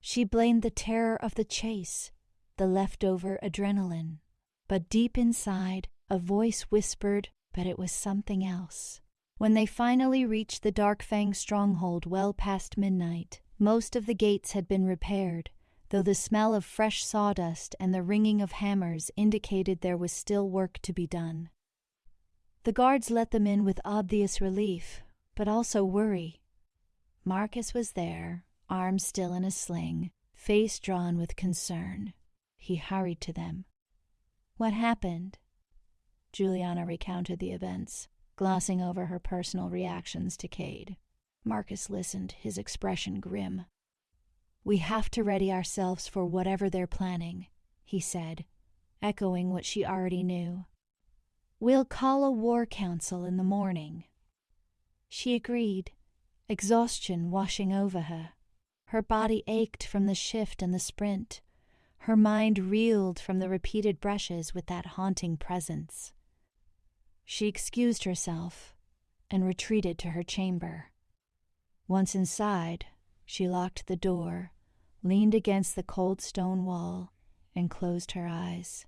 She blamed the terror of the chase, the leftover adrenaline. But deep inside, a voice whispered, but it was something else. When they finally reached the Darkfang stronghold well past midnight, most of the gates had been repaired, though the smell of fresh sawdust and the ringing of hammers indicated there was still work to be done. The guards let them in with obvious relief, but also worry. Marcus was there, arm still in a sling, face drawn with concern. He hurried to them. "What happened?" Juliana recounted the events, glossing over her personal reactions to Kade. Marcus listened, his expression grim. "We have to ready ourselves for whatever they're planning," he said, echoing what she already knew. "We'll call a war council in the morning." She agreed, exhaustion washing over her. Her body ached from the shift and the sprint. Her mind reeled from the repeated brushes with that haunting presence. She excused herself and retreated to her chamber. Once inside, she locked the door, leaned against the cold stone wall, and closed her eyes.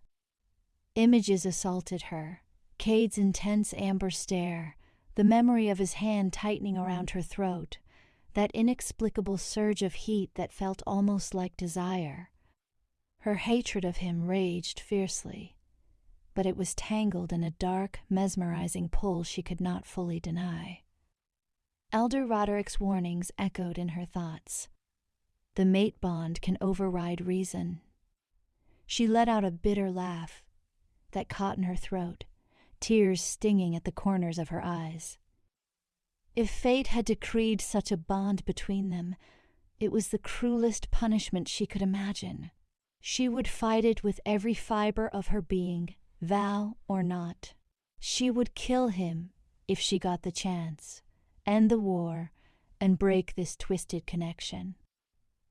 Images assaulted her, Kade's intense amber stare, the memory of his hand tightening around her throat, that inexplicable surge of heat that felt almost like desire. Her hatred of him raged fiercely, but it was tangled in a dark, mesmerizing pull she could not fully deny. Elder Roderick's warnings echoed in her thoughts. The mate bond can override reason. She let out a bitter laugh that caught in her throat, tears stinging at the corners of her eyes. If fate had decreed such a bond between them, it was the cruelest punishment she could imagine. She would fight it with every fiber of her being, vow or not. She would kill him if she got the chance, end the war, and break this twisted connection.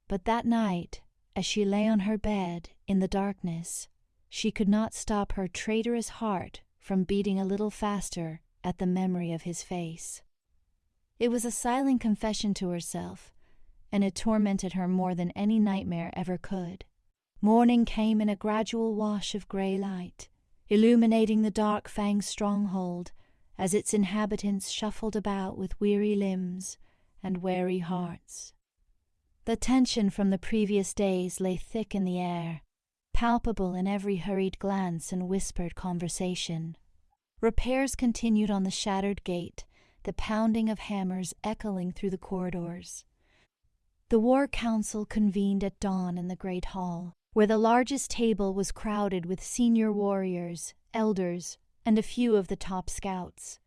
But that night, as she lay on her bed in the darkness, she could not stop her traitorous heart from beating a little faster at the memory of his face. It was a silent confession to herself, and it tormented her more than any nightmare ever could. Morning came in a gradual wash of gray light, illuminating the Darkfang stronghold as its inhabitants shuffled about with weary limbs and weary hearts. The tension from the previous days lay thick in the air, palpable in every hurried glance and whispered conversation. Repairs continued on the shattered gate, the pounding of hammers echoing through the corridors. The war council convened at dawn in the great hall, where the largest table was crowded with senior warriors, elders, and a few of the top scouts.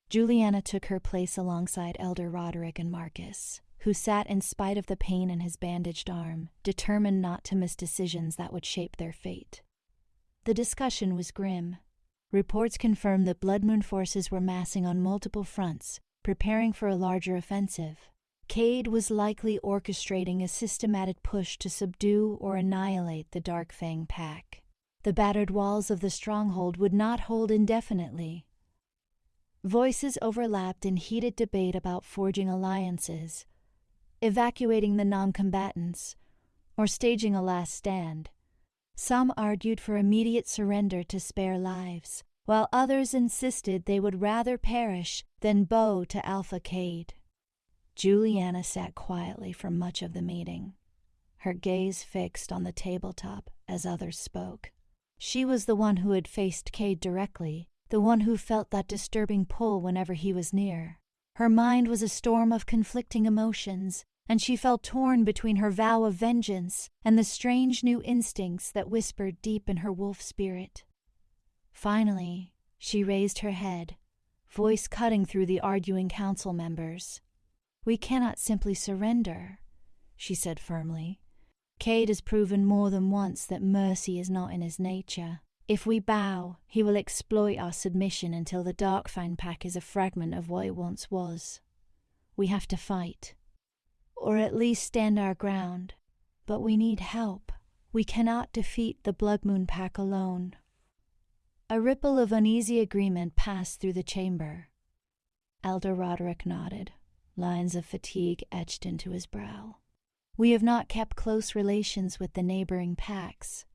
Juliana took her place alongside Elder Roderick and Marcus, who sat in spite of the pain in his bandaged arm, determined not to miss decisions that would shape their fate. The discussion was grim. Reports confirmed that Blood Moon forces were massing on multiple fronts, preparing for a larger offensive. Kade was likely orchestrating a systematic push to subdue or annihilate the Darkfang pack. The battered walls of the stronghold would not hold indefinitely. Voices overlapped in heated debate about forging alliances, evacuating the non-combatants, or staging a last stand. Some argued for immediate surrender to spare lives, while others insisted they would rather perish than bow to Alpha Kade. Juliana sat quietly for much of the meeting, her gaze fixed on the tabletop as others spoke. She was the one who had faced Kade directly, the one who felt that disturbing pull whenever he was near. Her mind was a storm of conflicting emotions, and she felt torn between her vow of vengeance and the strange new instincts that whispered deep in her wolf spirit. Finally, she raised her head, voice cutting through the arguing council members. "We cannot simply surrender," she said firmly. "Kade has proven more than once that mercy is not in his nature. If we bow, he will exploit our submission until the Darkfang Pack is a fragment of what it once was. We have to fight, or at least stand our ground. But we need help. We cannot defeat the Blood Moon Pack alone." A ripple of uneasy agreement passed through the chamber. Elder Roderick nodded, lines of fatigue etched into his brow. "We have not kept close relations with the neighboring packs,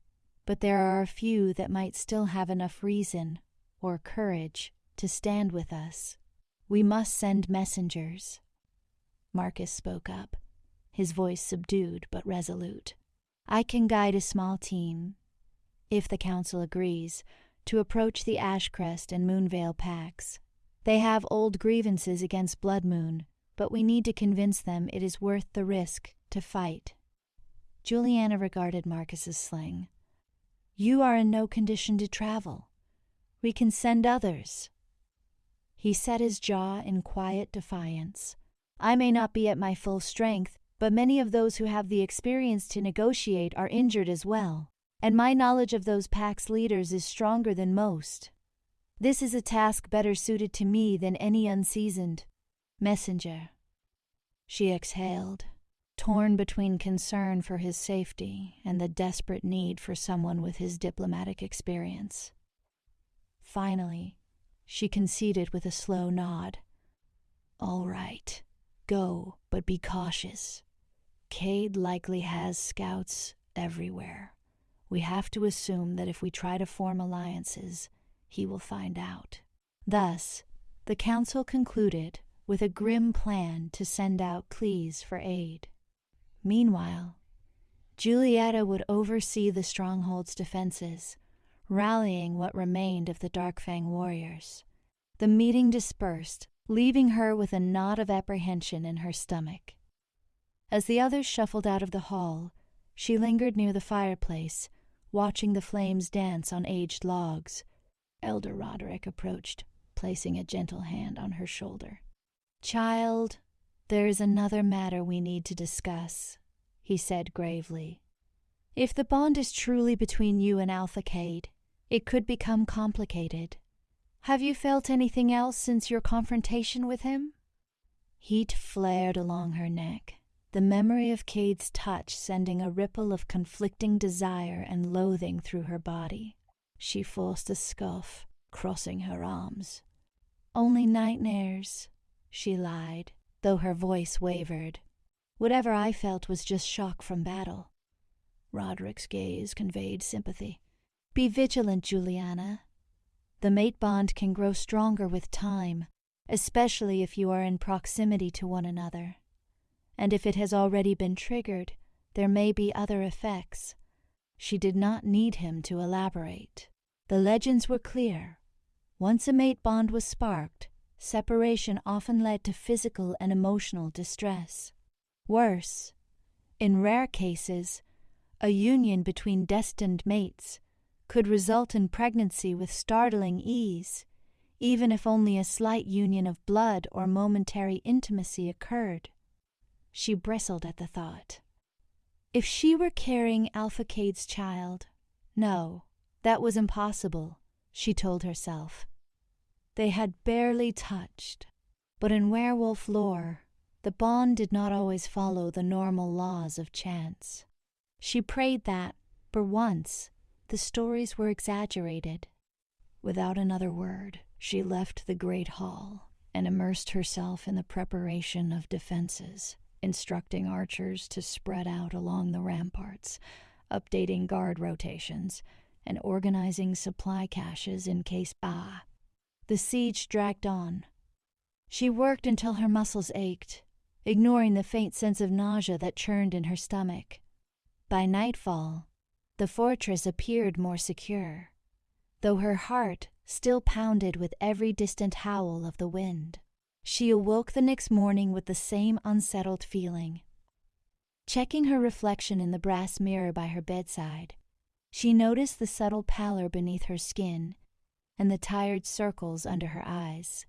but there are a few that might still have enough reason, or courage, to stand with us. We must send messengers." Marcus spoke up, his voice subdued but resolute. "I can guide a small team, if the council agrees, to approach the Ashcrest and Moonvale packs. They have old grievances against Blood Moon, but we need to convince them it is worth the risk to fight." Juliana regarded Marcus's slang. "You are in no condition to travel. We can send others." He set his jaw in quiet defiance. "I may not be at my full strength, but many of those who have the experience to negotiate are injured as well, and my knowledge of those packs' leaders is stronger than most. This is a task better suited to me than any unseasoned messenger." She exhaled, torn between concern for his safety and the desperate need for someone with his diplomatic experience. Finally, she conceded with a slow nod. "All right, go, but be cautious. Kade likely has scouts everywhere. We have to assume that if we try to form alliances, he will find out." Thus, the council concluded with a grim plan to send out Cleese for aid. Meanwhile, Julietta would oversee the stronghold's defenses, rallying what remained of the Darkfang warriors. The meeting dispersed, leaving her with a knot of apprehension in her stomach. As the others shuffled out of the hall, she lingered near the fireplace, watching the flames dance on aged logs. Elder Roderick approached, placing a gentle hand on her shoulder. "Child, there is another matter we need to discuss," he said gravely. "If the bond is truly between you and Alpha Kade, it could become complicated. Have you felt anything else since your confrontation with him?" Heat flared along her neck, the memory of Kade's touch sending a ripple of conflicting desire and loathing through her body. She forced a scoff, crossing her arms. "Only nightmares," she lied, though her voice wavered. "Whatever I felt was just shock from battle." Roderick's gaze conveyed sympathy. "Be vigilant, Juliana. The mate bond can grow stronger with time, especially if you are in proximity to one another. And if it has already been triggered, there may be other effects." She did not need him to elaborate. The legends were clear. Once a mate bond was sparked, separation often led to physical and emotional distress. Worse, in rare cases, a union between destined mates could result in pregnancy with startling ease, even if only a slight union of blood or momentary intimacy occurred. She bristled at the thought. If she were carrying Alpha Kade's child, no, that was impossible, she told herself. They had barely touched, but in werewolf lore, the bond did not always follow the normal laws of chance. She prayed that, for once, the stories were exaggerated. Without another word, she left the great hall and immersed herself in the preparation of defenses, instructing archers to spread out along the ramparts, updating guard rotations, and organizing supply caches in case the siege dragged on. She worked until her muscles ached, ignoring the faint sense of nausea that churned in her stomach. By nightfall, the fortress appeared more secure, though her heart still pounded with every distant howl of the wind. She awoke the next morning with the same unsettled feeling, Checking her reflection in the brass mirror by her bedside, she noticed the subtle pallor beneath her skin and the tired circles under her eyes.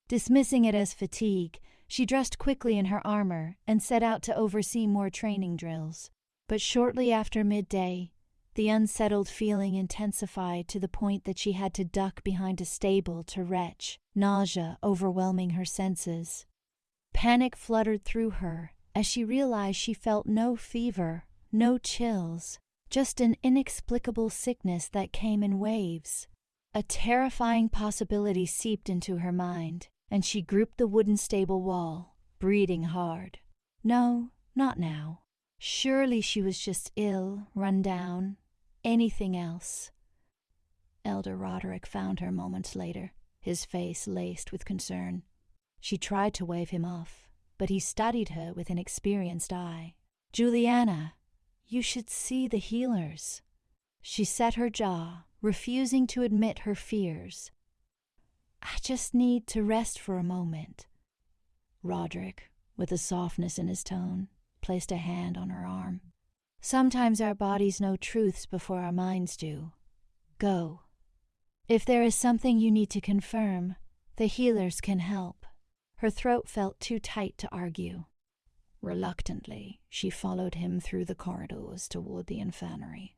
Dismissing it as fatigue, she dressed quickly in her armor and set out to oversee more training drills. But shortly after midday, the unsettled feeling intensified to the point that she had to duck behind a stable to retch, nausea overwhelming her senses. Panic fluttered through her as she realized she felt no fever, no chills, just an inexplicable sickness that came in waves. A terrifying possibility seeped into her mind, and she gripped the wooden stable wall, breathing hard. No, not now. Surely she was just ill, run down. Anything else. Elder Roderick found her moments later, his face laced with concern. She tried to wave him off, but he studied her with an experienced eye. "Juliana, you should see the healers." She set her jaw, refusing to admit her fears. "I just need to rest for a moment." Roderick, with a softness in his tone, placed a hand on her arm. "Sometimes our bodies know truths before our minds do. Go. If there is something you need to confirm, the healers can help." Her throat felt too tight to argue. Reluctantly, she followed him through the corridors toward the infirmary.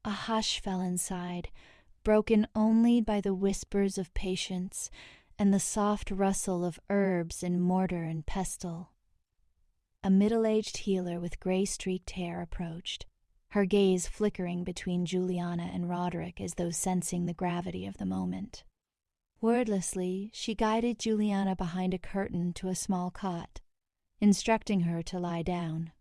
A hush fell inside, broken only by the whispers of patients and the soft rustle of herbs in mortar and pestle. A middle-aged healer with gray-streaked hair approached, her gaze flickering between Juliana and Roderick as though sensing the gravity of the moment. Wordlessly, she guided Juliana behind a curtain to a small cot, instructing her to lie down.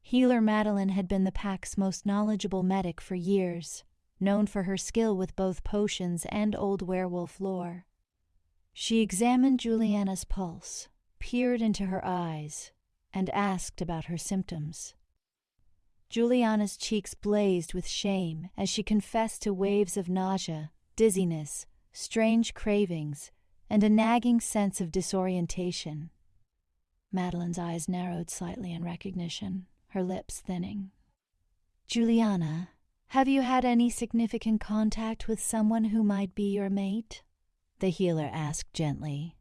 Healer Madeline had been the pack's most knowledgeable medic for years, known for her skill with both potions and old werewolf lore. She examined Juliana's pulse, peered into her eyes, and asked about her symptoms. Juliana's cheeks blazed with shame as she confessed to waves of nausea, dizziness, strange cravings, and a nagging sense of disorientation. Madeline's eyes narrowed slightly in recognition, her lips thinning. "Juliana, have you had any significant contact with someone who might be your mate?" the healer asked gently.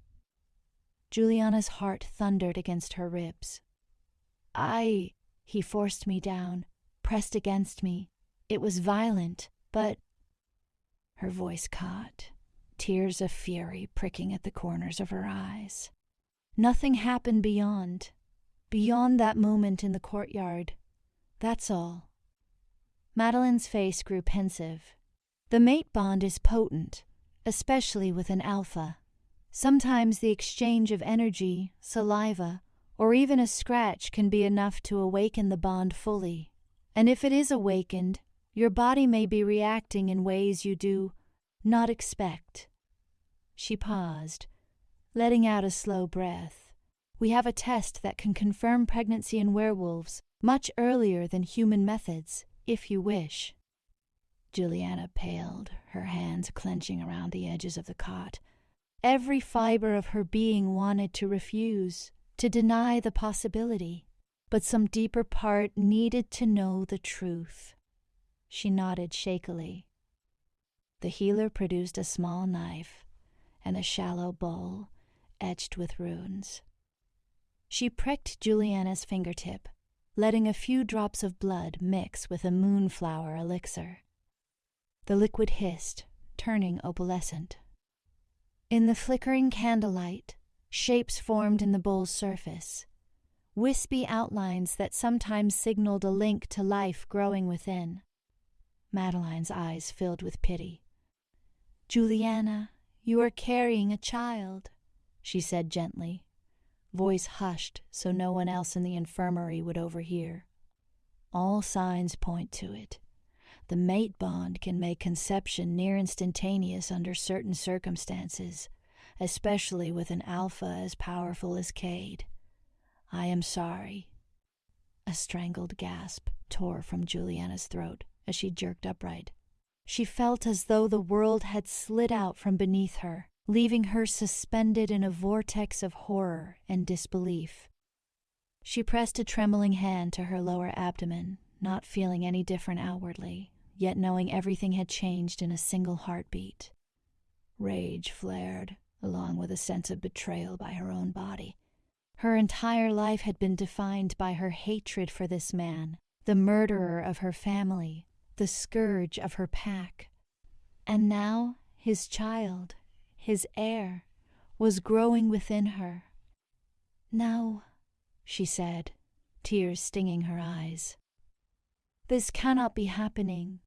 Juliana's heart thundered against her ribs. He forced me down, pressed against me. It was violent, but..." Her voice caught, tears of fury pricking at the corners of her eyes. "Nothing happened beyond that moment in the courtyard. That's all." Madeline's face grew pensive. "The mate bond is potent, especially with an alpha. Sometimes the exchange of energy, saliva, or even a scratch can be enough to awaken the bond fully. And if it is awakened, your body may be reacting in ways you do not expect." She paused, letting out a slow breath. "We have a test that can confirm pregnancy in werewolves much earlier than human methods, if you wish." Juliana paled, her hands clenching around the edges of the cot. Every fiber of her being wanted to refuse, to deny the possibility, but some deeper part needed to know the truth. She nodded shakily. The healer produced a small knife and a shallow bowl etched with runes. She pricked Juliana's fingertip, letting a few drops of blood mix with a moonflower elixir. The liquid hissed, turning opalescent. In the flickering candlelight, shapes formed in the bowl's surface, wispy outlines that sometimes signaled a link to life growing within. Madeline's eyes filled with pity. "Juliana, you are carrying a child," she said gently, voice hushed so no one else in the infirmary would overhear. "All signs point to it. The mate bond can make conception near instantaneous under certain circumstances, especially with an alpha as powerful as Kade. I am sorry." A strangled gasp tore from Juliana's throat as she jerked upright. She felt as though the world had slid out from beneath her, leaving her suspended in a vortex of horror and disbelief. She pressed a trembling hand to her lower abdomen, not feeling any different outwardly, yet knowing everything had changed in a single heartbeat. Rage flared, along with a sense of betrayal by her own body. Her entire life had been defined by her hatred for this man, the murderer of her family, the scourge of her pack. And now his child, his heir, was growing within her. "No," she said, tears stinging her eyes. "This cannot be happening."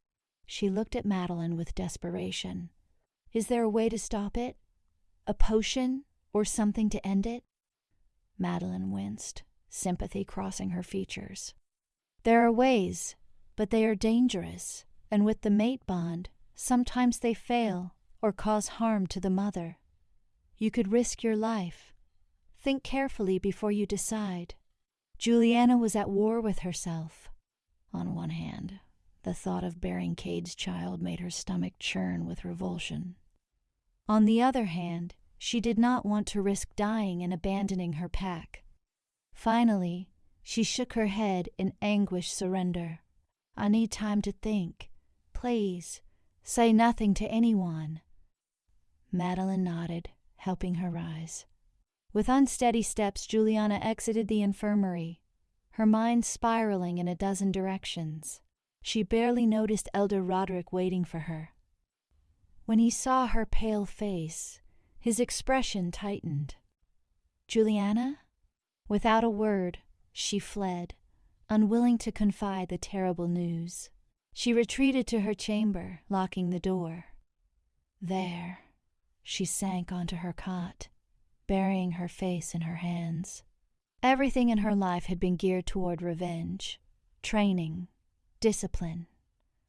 She looked at Madeline with desperation. "Is there a way to stop it? A potion or something to end it?" Madeline winced, sympathy crossing her features. "There are ways, but they are dangerous, and with the mate bond, sometimes they fail or cause harm to the mother. You could risk your life. Think carefully before you decide." Juliana was at war with herself. On one hand, the thought of bearing Kade's child made her stomach churn with revulsion. On the other hand, she did not want to risk dying and abandoning her pack. Finally, she shook her head in anguished surrender. "I need time to think. Please, say nothing to anyone." Madeline nodded, helping her rise. With unsteady steps, Juliana exited the infirmary, her mind spiraling in a dozen directions. She barely noticed Elder Roderick waiting for her. When he saw her pale face, his expression tightened. "Juliana?" Without a word, she fled, unwilling to confide the terrible news. She retreated to her chamber, locking the door. There, she sank onto her cot, burying her face in her hands. Everything in her life had been geared toward revenge, training, discipline,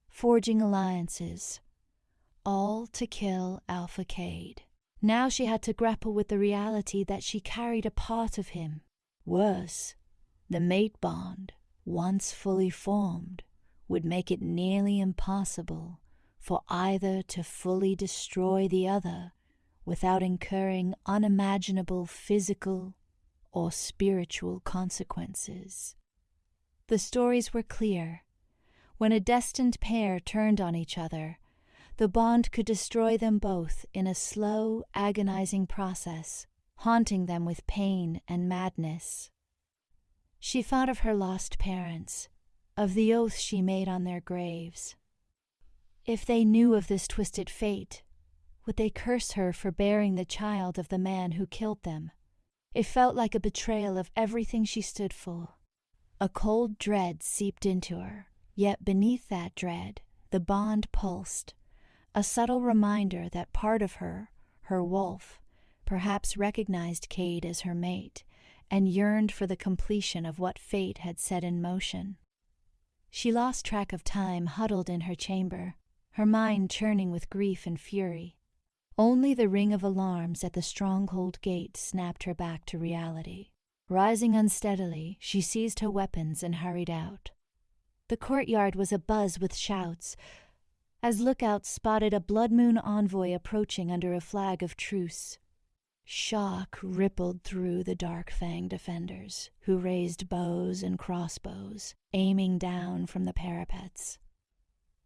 forging alliances, all to kill Alpha Kade. Now she had to grapple with the reality that she carried a part of him. Worse, the mate bond, once fully formed, would make it nearly impossible for either to fully destroy the other without incurring unimaginable physical or spiritual consequences. The stories were clear. When a destined pair turned on each other, the bond could destroy them both in a slow, agonizing process, haunting them with pain and madness. She thought of her lost parents, of the oath she made on their graves. If they knew of this twisted fate, would they curse her for bearing the child of the man who killed them? It felt like a betrayal of everything she stood for. A cold dread seeped into her, yet beneath that dread, the bond pulsed, a subtle reminder that part of her, her wolf, perhaps recognized Kade as her mate and yearned for the completion of what fate had set in motion. She lost track of time, huddled in her chamber, her mind churning with grief and fury. Only the ring of alarms at the stronghold gate snapped her back to reality. Rising unsteadily, she seized her weapons and hurried out. The courtyard was abuzz with shouts, as lookouts spotted a blood moon envoy approaching under a flag of truce. Shock rippled through the Dark-Fang defenders, who raised bows and crossbows, aiming down from the parapets.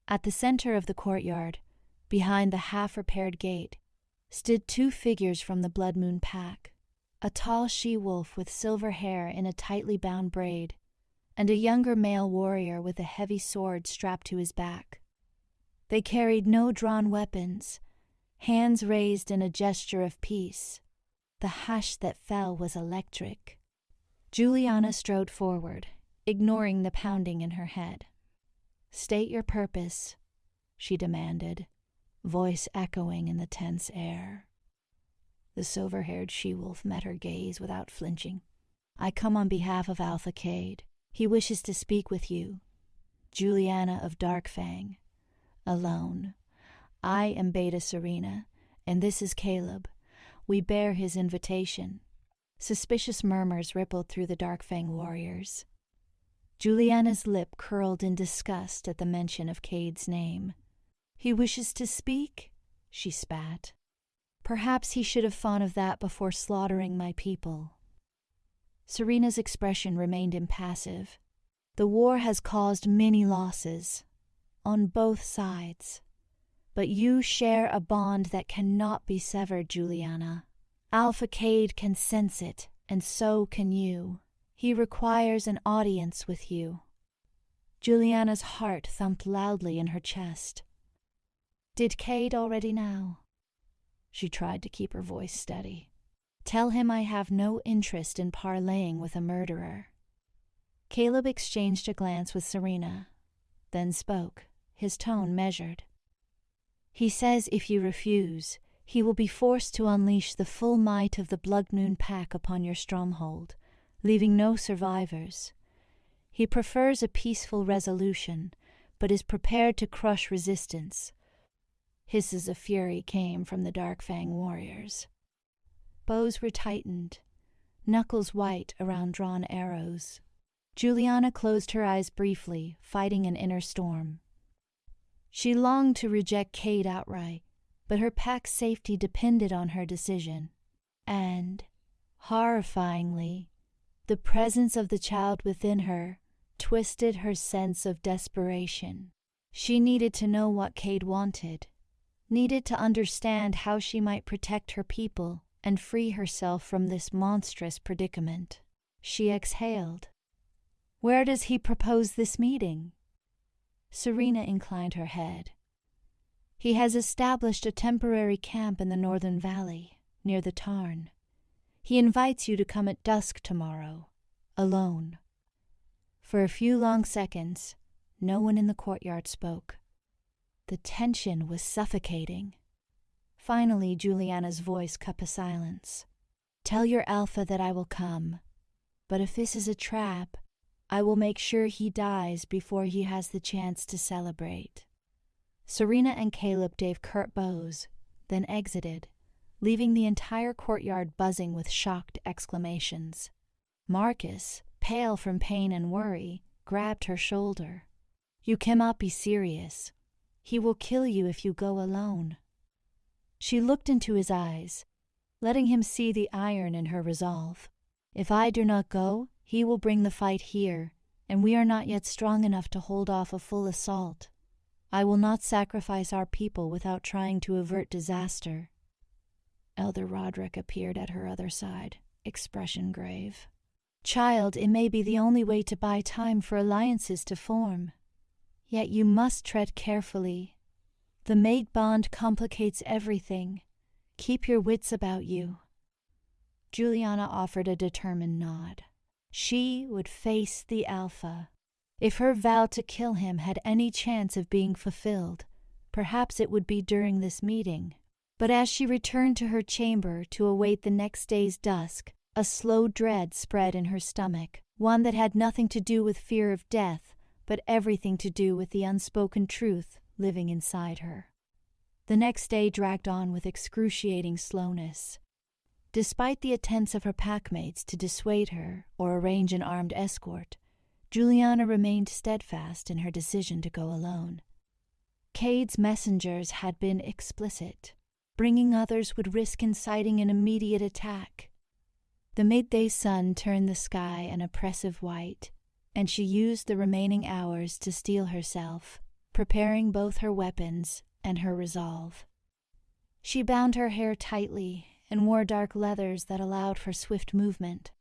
At the center of the courtyard, behind the half-repaired gate, stood two figures from the Blood Moon pack, a tall she-wolf with silver hair in a tightly bound braid, and a younger male warrior with a heavy sword strapped to his back. They carried no drawn weapons, hands raised in a gesture of peace. The hush that fell was electric. Juliana strode forward, ignoring the pounding in her head. "State your purpose," she demanded, voice echoing in the tense air. The silver-haired she-wolf met her gaze without flinching. "I come on behalf of Alpha Kade. He wishes to speak with you. Juliana of Dark-Fang. Alone. I am Beta Serena, and this is Caleb. We bear his invitation." Suspicious murmurs rippled through the Dark-Fang warriors. Juliana's lip curled in disgust at the mention of Kade's name. "He wishes to speak?" she spat. "Perhaps he should have thought of that before slaughtering my people." Serena's expression remained impassive. The war has caused many losses, on both sides. But you share a bond that cannot be severed, Juliana. Alpha Kade can sense it, and so can you. He requires an audience with you. Juliana's heart thumped loudly in her chest. Did Kade already know? She tried to keep her voice steady. Tell him I have no interest in parleying with a murderer. Caleb exchanged a glance with Serena, then spoke, his tone measured. He says if you refuse, he will be forced to unleash the full might of the Bloodmoon Pack upon your stronghold, leaving no survivors. He prefers a peaceful resolution, but is prepared to crush resistance. Hisses of fury came from the Darkfang warriors. Bows were tightened, knuckles white around drawn arrows. Juliana closed her eyes briefly, fighting an inner storm. She longed to reject Kade outright, but her pack's safety depended on her decision. And, horrifyingly, the presence of the child within her twisted her sense of desperation. She needed to know what Kade wanted, needed to understand how she might protect her people and free herself from this monstrous predicament. She exhaled. Where does he propose this meeting? Serena inclined her head. He has established a temporary camp in the northern valley, near the tarn. He invites you to come at dusk tomorrow, alone. For a few long seconds, no one in the courtyard spoke. The tension was suffocating. Finally, Juliana's voice cut the silence. Tell your Alpha that I will come, but if this is a trap, I will make sure he dies before he has the chance to celebrate. Serena and Caleb gave curt bows, then exited, leaving the entire courtyard buzzing with shocked exclamations. Marcus, pale from pain and worry, grabbed her shoulder. You cannot be serious. He will kill you if you go alone. She looked into his eyes, letting him see the iron in her resolve. If I do not go, he will bring the fight here, and we are not yet strong enough to hold off a full assault. I will not sacrifice our people without trying to avert disaster. Elder Roderick appeared at her other side, expression grave. Child, it may be the only way to buy time for alliances to form. Yet you must tread carefully. The maid bond complicates everything. Keep your wits about you. Juliana offered a determined nod. She would face the Alpha. If her vow to kill him had any chance of being fulfilled, perhaps it would be during this meeting. But as she returned to her chamber to await the next day's dusk, a slow dread spread in her stomach, one that had nothing to do with fear of death, but everything to do with the unspoken truth living inside her. The next day dragged on with excruciating slowness. Despite the attempts of her packmates to dissuade her or arrange an armed escort, Juliana remained steadfast in her decision to go alone. Kade's messengers had been explicit. Bringing others would risk inciting an immediate attack. The midday sun turned the sky an oppressive white, and she used the remaining hours to steel herself, preparing both her weapons and her resolve. She bound her hair tightly and wore dark leathers that allowed for swift movement.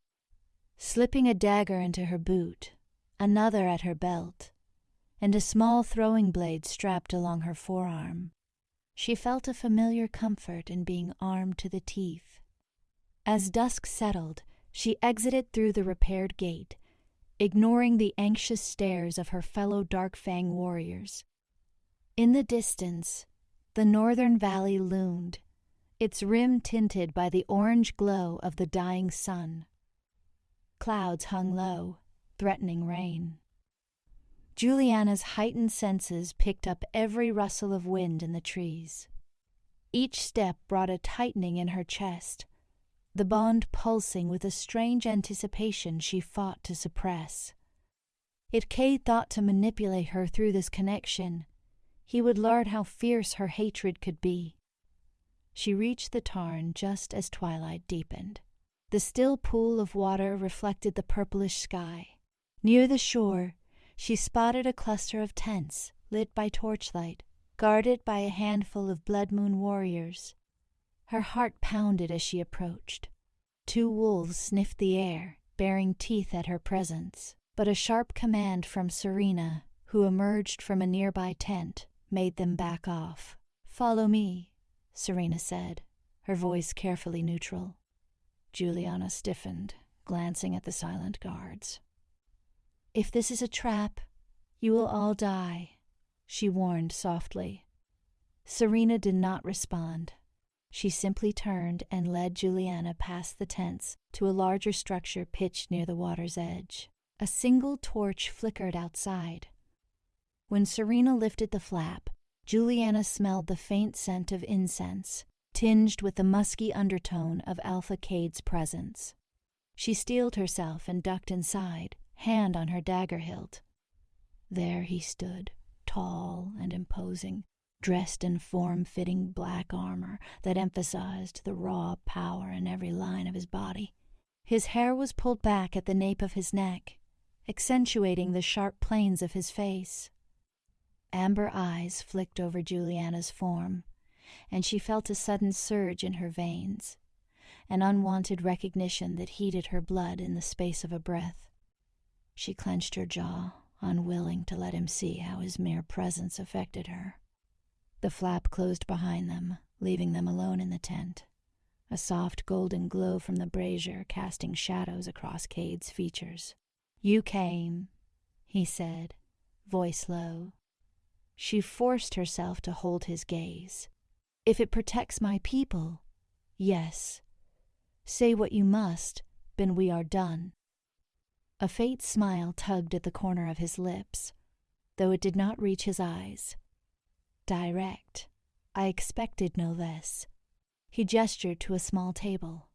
Slipping a dagger into her boot, another at her belt, and a small throwing blade strapped along her forearm, she felt a familiar comfort in being armed to the teeth. As dusk settled, she exited through the repaired gate, ignoring the anxious stares of her fellow Darkfang warriors. In the distance, the northern valley loomed, its rim tinted by the orange glow of the dying sun. Clouds hung low, threatening rain. Juliana's heightened senses picked up every rustle of wind in the trees. Each step brought a tightening in her chest, the bond pulsing with a strange anticipation she fought to suppress. If Kade thought to manipulate her through this connection, he would learn how fierce her hatred could be. She reached the tarn just as twilight deepened. The still pool of water reflected the purplish sky. Near the shore, she spotted a cluster of tents, lit by torchlight, guarded by a handful of Blood Moon warriors. Her heart pounded as she approached. 2 wolves sniffed the air, baring teeth at her presence, but a sharp command from Serena, who emerged from a nearby tent, made them back off. "Follow me," Serena said, her voice carefully neutral. Juliana stiffened, glancing at the silent guards. "If this is a trap, you will all die," she warned softly. Serena did not respond. She simply turned and led Juliana past the tents to a larger structure pitched near the water's edge. A single torch flickered outside. When Serena lifted the flap, Juliana smelled the faint scent of incense, tinged with the musky undertone of Alpha Kade's presence. She steeled herself and ducked inside, hand on her dagger hilt. There he stood, tall and imposing, dressed in form-fitting black armor that emphasized the raw power in every line of his body. His hair was pulled back at the nape of his neck, accentuating the sharp planes of his face. Amber eyes flicked over Juliana's form, and she felt a sudden surge in her veins, an unwanted recognition that heated her blood in the space of a breath. She clenched her jaw, unwilling to let him see how his mere presence affected her. The flap closed behind them, leaving them alone in the tent, a soft golden glow from the brazier casting shadows across Kade's features. "You came," he said, voice low. She forced herself to hold his gaze. "If it protects my people, yes. Say what you must, then we are done." A faint smile tugged at the corner of his lips, though it did not reach his eyes. Direct. I expected no less. He gestured to a small table.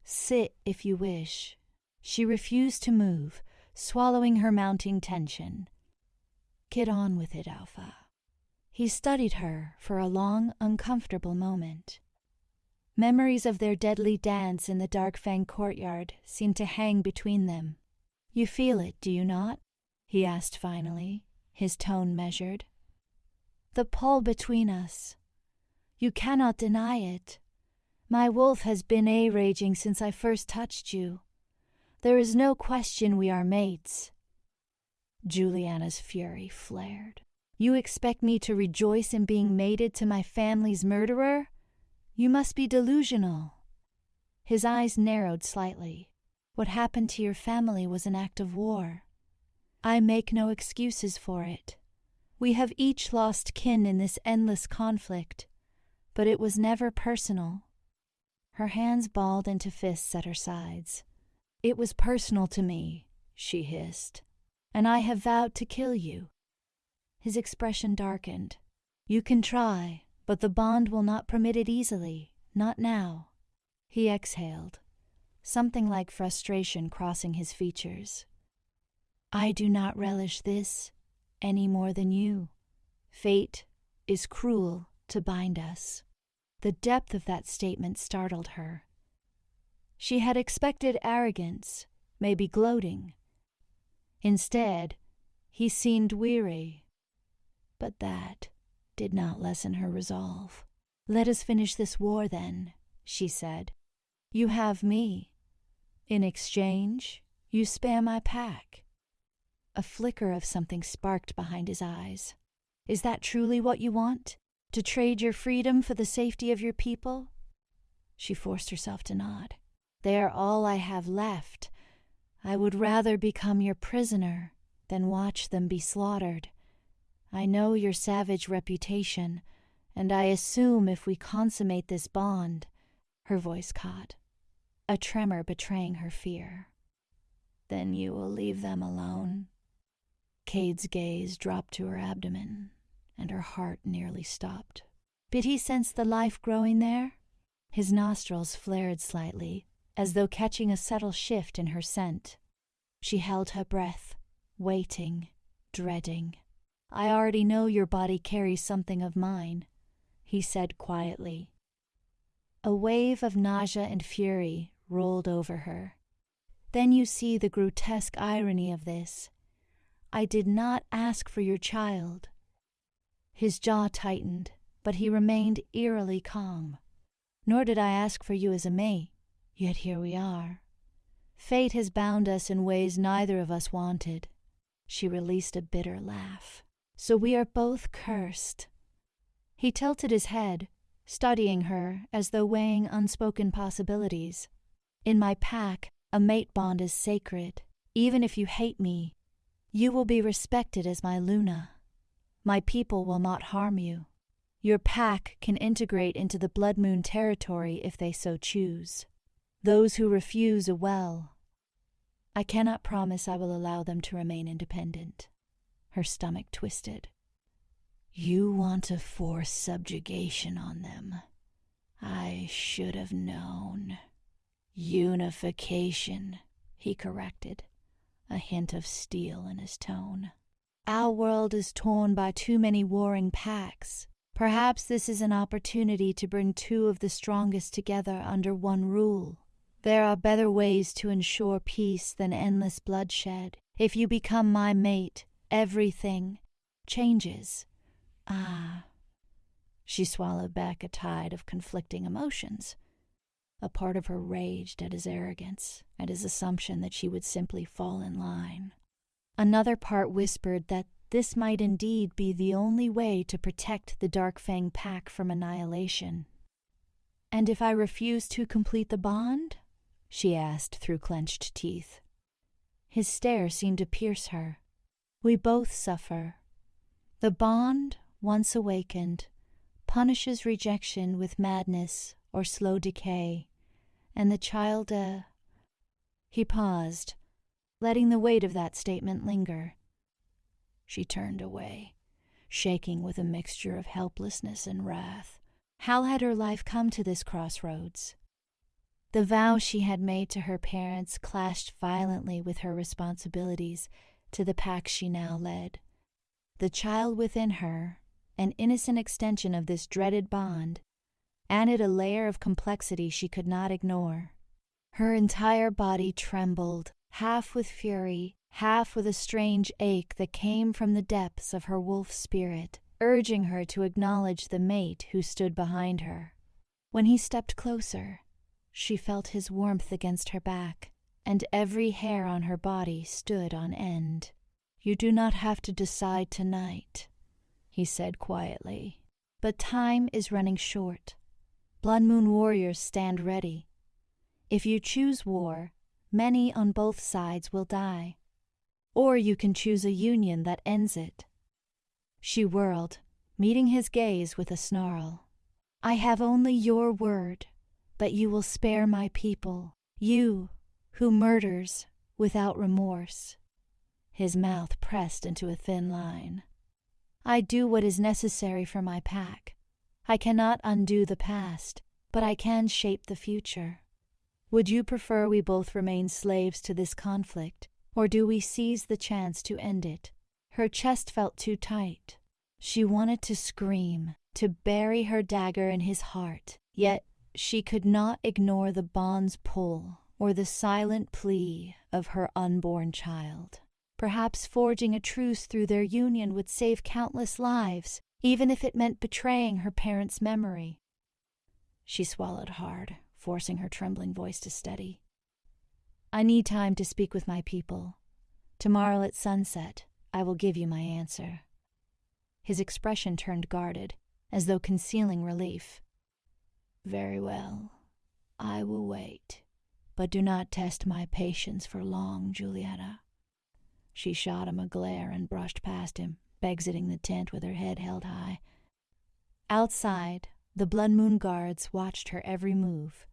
"Sit if you wish." She refused to move, swallowing her mounting tension. "Get on with it, Alpha." He studied her for a long, uncomfortable moment. Memories of their deadly dance in the Dark Fang courtyard seemed to hang between them. "You feel it, do you not?" he asked finally, his tone measured. "The pull between us. You cannot deny it. My wolf has been raging since I first touched you. There is no question we are mates." Juliana's fury flared. "You expect me to rejoice in being mated to my family's murderer? You must be delusional." His eyes narrowed slightly. "What happened to your family was an act of war. I make no excuses for it. We have each lost kin in this endless conflict, but it was never personal." Her hands balled into fists at her sides. "It was personal to me," she hissed, "and I have vowed to kill you." His expression darkened. "You can try, but the bond will not permit it easily, not now." He exhaled, something like frustration crossing his features. "I do not relish this any more than you. Fate is cruel to bind us." The depth of that statement startled her. She had expected arrogance, maybe gloating. Instead, he seemed weary. But that did not lessen her resolve. "Let us finish this war, then," she said. "You have me. In exchange, you spare my pack." A flicker of something sparked behind his eyes. "Is that truly what you want? To trade your freedom for the safety of your people?" She forced herself to nod. "They are all I have left. I would rather become your prisoner than watch them be slaughtered. I know your savage reputation, and I assume if we consummate this bond," her voice caught, a tremor betraying her fear, "then you will leave them alone." Kade's gaze dropped to her abdomen, and her heart nearly stopped. Did he sense the life growing there? His nostrils flared slightly, as though catching a subtle shift in her scent. She held her breath, waiting, dreading. "I already know your body carries something of mine," he said quietly. A wave of nausea and fury rolled over her. Then you see the grotesque irony of this. I did not ask for your child. His jaw tightened, but he remained eerily calm. Nor did I ask for you as a mate, yet here we are. Fate has bound us in ways neither of us wanted. She released a bitter laugh. So we are both cursed. He tilted his head, studying her as though weighing unspoken possibilities. In my pack, a mate bond is sacred. Even if you hate me, you will be respected as my Luna. My people will not harm you. Your pack can integrate into the Blood Moon territory if they so choose. Those who refuse a well. I cannot promise I will allow them to remain independent. Her stomach twisted. You want to force subjugation on them. I should have known. Unification, he corrected, a hint of steel in his tone. Our world is torn by too many warring packs. Perhaps this is an opportunity to bring two of the strongest together under one rule. There are better ways to ensure peace than endless bloodshed. If you become my mate, everything changes. Ah. She swallowed back a tide of conflicting emotions. A part of her raged at his arrogance, at his assumption that she would simply fall in line. Another part whispered that this might indeed be the only way to protect the Darkfang pack from annihilation. And if I refuse to complete the bond? She asked through clenched teeth. His stare seemed to pierce her. We both suffer. The bond, once awakened, punishes rejection with madness or slow decay, and the child, He paused, letting the weight of that statement linger. She turned away, shaking with a mixture of helplessness and wrath. How had her life come to this crossroads? The vow she had made to her parents clashed violently with her responsibilities to the pack she now led. The child within her, an innocent extension of this dreaded bond, added a layer of complexity she could not ignore. Her entire body trembled, half with fury, half with a strange ache that came from the depths of her wolf spirit, urging her to acknowledge the mate who stood behind her. When he stepped closer, she felt his warmth against her back, and every hair on her body stood on end. You do not have to decide tonight, he said quietly, but time is running short. Blood Moon warriors stand ready. If you choose war, many on both sides will die. Or you can choose a union that ends it. She whirled, meeting his gaze with a snarl. I have only your word, but you will spare my people, you who murders without remorse. His mouth pressed into a thin line. I do what is necessary for my pack. I cannot undo the past, but I can shape the future. Would you prefer we both remain slaves to this conflict, or do we seize the chance to end it? Her chest felt too tight. She wanted to scream, to bury her dagger in his heart, yet she could not ignore the bond's pull or the silent plea of her unborn child. Perhaps forging a truce through their union would save countless lives, even if it meant betraying her parents' memory. She swallowed hard, forcing her trembling voice to steady. I need time to speak with my people. Tomorrow at sunset, I will give you my answer. His expression turned guarded, as though concealing relief. Very well. I will wait. But do not test my patience for long, Julietta. She shot him a glare and brushed past him, exiting the tent with her head held high. Outside, the Blood Moon guards watched her every move,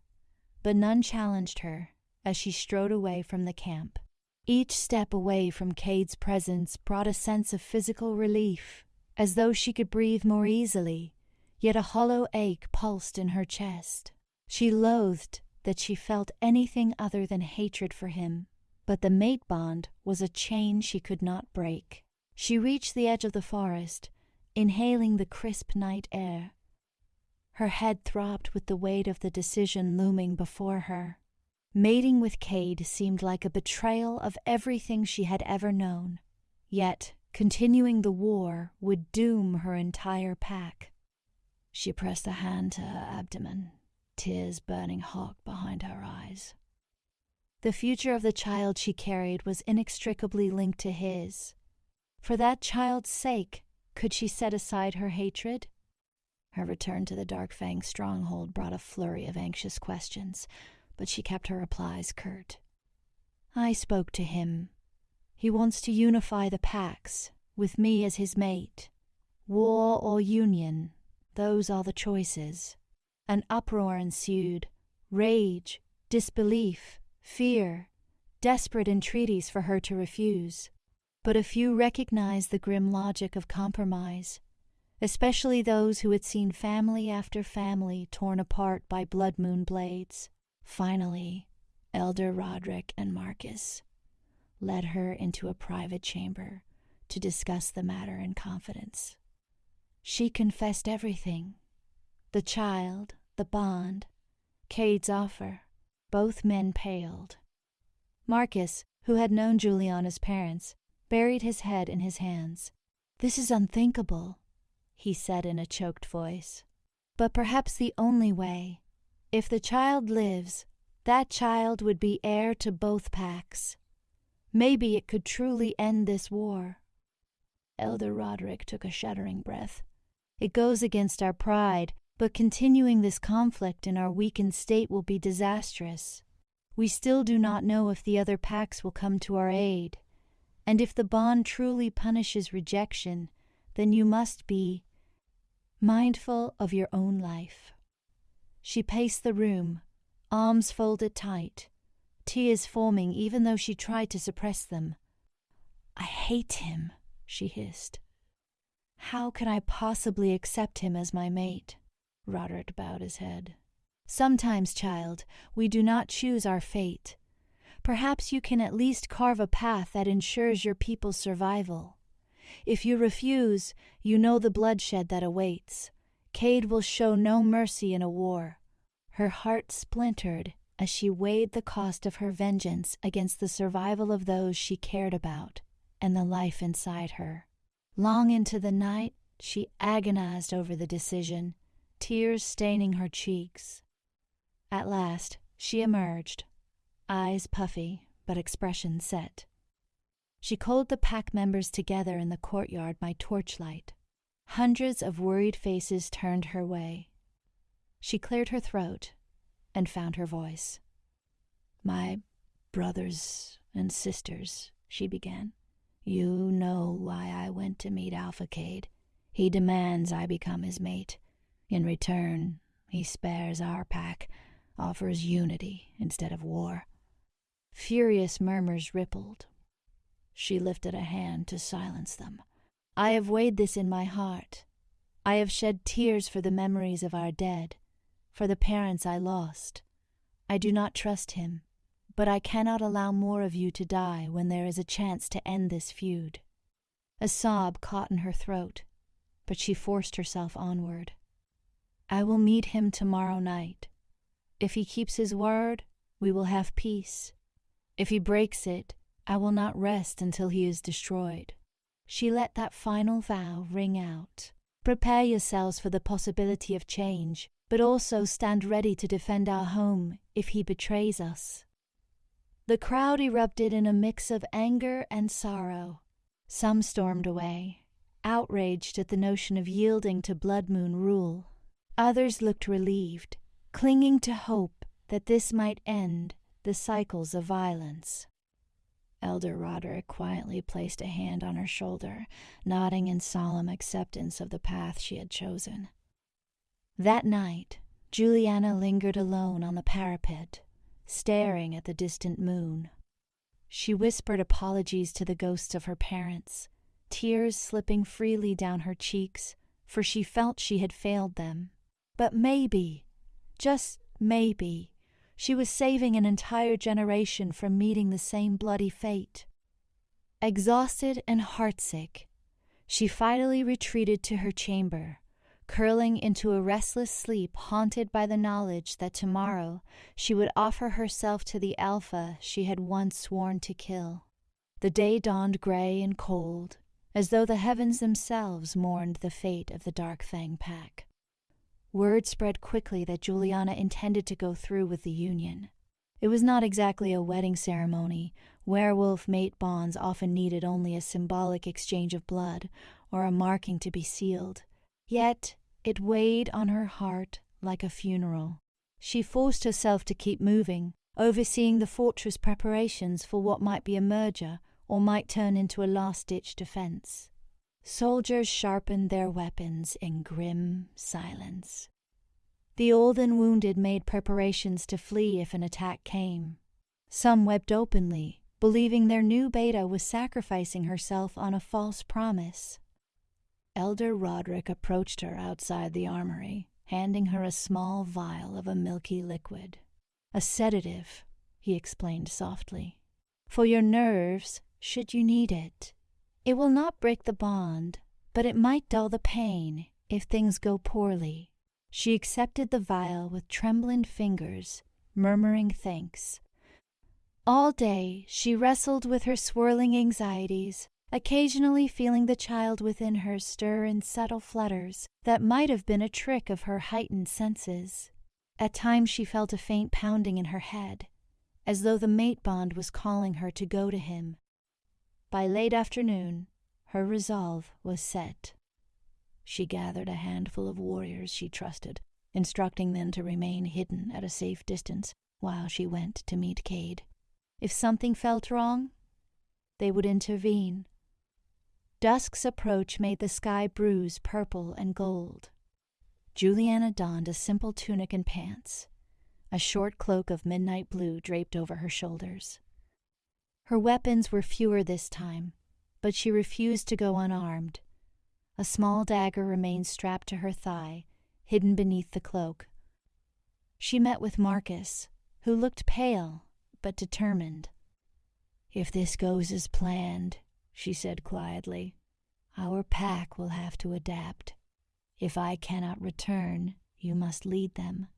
but none challenged her as she strode away from the camp. Each step away from Kade's presence brought a sense of physical relief, as though she could breathe more easily, yet a hollow ache pulsed in her chest. She loathed that she felt anything other than hatred for him, but the mate bond was a chain she could not break. She reached the edge of the forest, inhaling the crisp night air. Her head throbbed with the weight of the decision looming before her. Mating with Kade seemed like a betrayal of everything she had ever known. Yet, continuing the war would doom her entire pack. She pressed a hand to her abdomen, tears burning hot behind her eyes. The future of the child she carried was inextricably linked to his. For that child's sake, could she set aside her hatred? Her return to the Dark Fang stronghold brought a flurry of anxious questions, but she kept her replies curt. I spoke to him. He wants to unify the packs, with me as his mate. War or union, those are the choices. An uproar ensued. Rage, disbelief, fear, desperate entreaties for her to refuse. But a few recognized the grim logic of compromise, especially those who had seen family after family torn apart by blood moon blades. Finally, Elder Roderick and Marcus led her into a private chamber to discuss the matter in confidence. She confessed everything: the child, the bond, Kade's offer. Both men paled. Marcus, who had known Juliana's parents, buried his head in his hands. This is unthinkable, he said in a choked voice. But perhaps the only way. If the child lives, that child would be heir to both packs. Maybe it could truly end this war. Elder Roderick took a shuddering breath. It goes against our pride, but continuing this conflict in our weakened state will be disastrous. We still do not know if the other packs will come to our aid. And if the bond truly punishes rejection, then you must be mindful of your own life. She paced the room, arms folded tight, tears forming even though she tried to suppress them. I hate him, she hissed. How can I possibly accept him as my mate? Roderick bowed his head. Sometimes, child, we do not choose our fate. Perhaps you can at least carve a path that ensures your people's survival. If you refuse, you know the bloodshed that awaits. Kade will show no mercy in a war. Her heart splintered as she weighed the cost of her vengeance against the survival of those she cared about and the life inside her. Long into the night, she agonized over the decision, tears staining her cheeks. At last, she emerged, eyes puffy but expression set. She called the pack members together in the courtyard by torchlight. Hundreds of worried faces turned her way. She cleared her throat and found her voice. My brothers and sisters, she began. You know why I went to meet Alpha Kade. He demands I become his mate. In return, he spares our pack, offers unity instead of war. Furious murmurs rippled. She lifted a hand to silence them. I have weighed this in my heart. I have shed tears for the memories of our dead, for the parents I lost. I do not trust him, but I cannot allow more of you to die when there is a chance to end this feud. A sob caught in her throat, but she forced herself onward. I will meet him tomorrow night. If he keeps his word, we will have peace. If he breaks it, I will not rest until he is destroyed. She let that final vow ring out. Prepare yourselves for the possibility of change, but also stand ready to defend our home if he betrays us. The crowd erupted in a mix of anger and sorrow. Some stormed away, outraged at the notion of yielding to Blood Moon rule. Others looked relieved, clinging to hope that this might end the cycles of violence. Elder Roderick quietly placed a hand on her shoulder, nodding in solemn acceptance of the path she had chosen. That night, Juliana lingered alone on the parapet, staring at the distant moon. She whispered apologies to the ghosts of her parents, tears slipping freely down her cheeks, for she felt she had failed them. But maybe, just maybe, she was saving an entire generation from meeting the same bloody fate. Exhausted and heartsick, she finally retreated to her chamber, curling into a restless sleep haunted by the knowledge that tomorrow she would offer herself to the Alpha she had once sworn to kill. The day dawned gray and cold, as though the heavens themselves mourned the fate of the Dark Fang pack. Word spread quickly that Juliana intended to go through with the union. It was not exactly a wedding ceremony. Werewolf mate bonds often needed only a symbolic exchange of blood or a marking to be sealed. Yet it weighed on her heart like a funeral. She forced herself to keep moving, overseeing the fortress preparations for what might be a merger or might turn into a last-ditch defense. Soldiers sharpened their weapons in grim silence. The old and wounded made preparations to flee if an attack came. Some wept openly, believing their new beta was sacrificing herself on a false promise. Elder Roderick approached her outside the armory, handing her a small vial of a milky liquid. "A sedative," he explained softly. "For your nerves, should you need it. It will not break the bond, but it might dull the pain if things go poorly." She accepted the vial with trembling fingers, murmuring thanks. All day she wrestled with her swirling anxieties, occasionally feeling the child within her stir in subtle flutters that might have been a trick of her heightened senses. At times she felt a faint pounding in her head, as though the mate bond was calling her to go to him. By late afternoon, her resolve was set. She gathered a handful of warriors she trusted, instructing them to remain hidden at a safe distance while she went to meet Kade. If something felt wrong, they would intervene. Dusk's approach made the sky bruise purple and gold. Juliana donned a simple tunic and pants, a short cloak of midnight blue draped over her shoulders. Her weapons were fewer this time, but she refused to go unarmed. A small dagger remained strapped to her thigh, hidden beneath the cloak. She met with Marcus, who looked pale but determined. "If this goes as planned," she said quietly, "our pack will have to adapt. If I cannot return, you must lead them."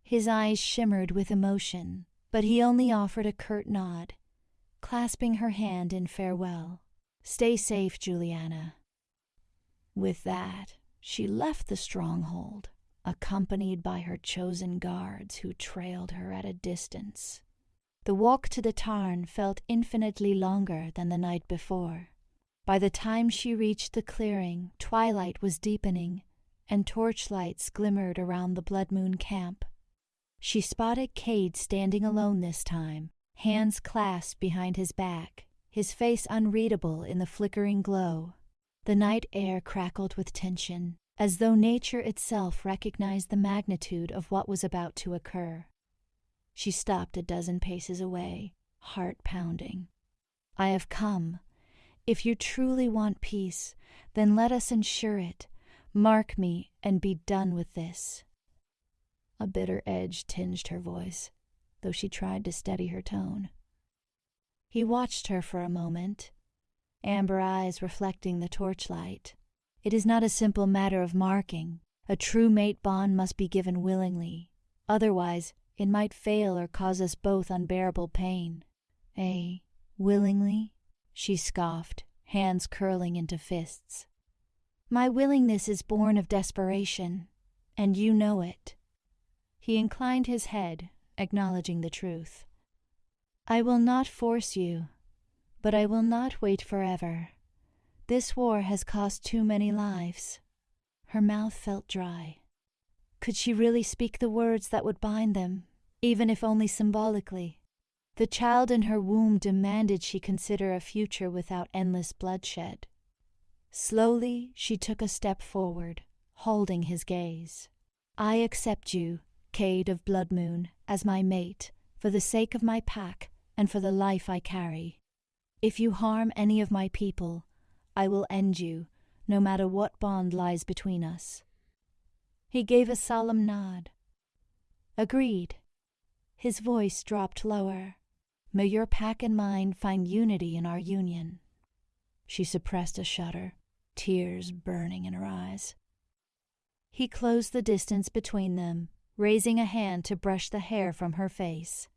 His eyes shimmered with emotion, but he only offered a curt nod, clasping her hand in farewell. "Stay safe, Juliana." With that, she left the stronghold, accompanied by her chosen guards who trailed her at a distance. The walk to the tarn felt infinitely longer than the night before. By the time she reached the clearing, twilight was deepening, and torchlights glimmered around the Blood Moon camp. She spotted Kade standing alone this time, hands clasped behind his back, his face unreadable in the flickering glow. The night air crackled with tension, as though nature itself recognized the magnitude of what was about to occur. She stopped a dozen paces away, heart pounding. "I have come. If you truly want peace, then let us ensure it. Mark me and be done with this." A bitter edge tinged her voice, though she tried to steady her tone. He watched her for a moment, amber eyes reflecting the torchlight. "It is not a simple matter of marking. A true mate bond must be given willingly. Otherwise, it might fail or cause us both unbearable pain." Willingly?" she scoffed, hands curling into fists. "My willingness is born of desperation, and you know it." He inclined his head, acknowledging the truth. "I will not force you, but I will not wait forever. This war has cost too many lives." Her mouth felt dry. Could she really speak the words that would bind them, even if only symbolically? The child in her womb demanded she consider a future without endless bloodshed. Slowly, she took a step forward, holding his gaze. "I accept you, Kade of Blood Moon, as my mate, for the sake of my pack and for the life I carry. If you harm any of my people, I will end you, no matter what bond lies between us." He gave a solemn nod. "Agreed." His voice dropped lower. "May your pack and mine find unity in our union." She suppressed a shudder, tears burning in her eyes. He closed the distance between them, raising a hand to brush the hair from her face.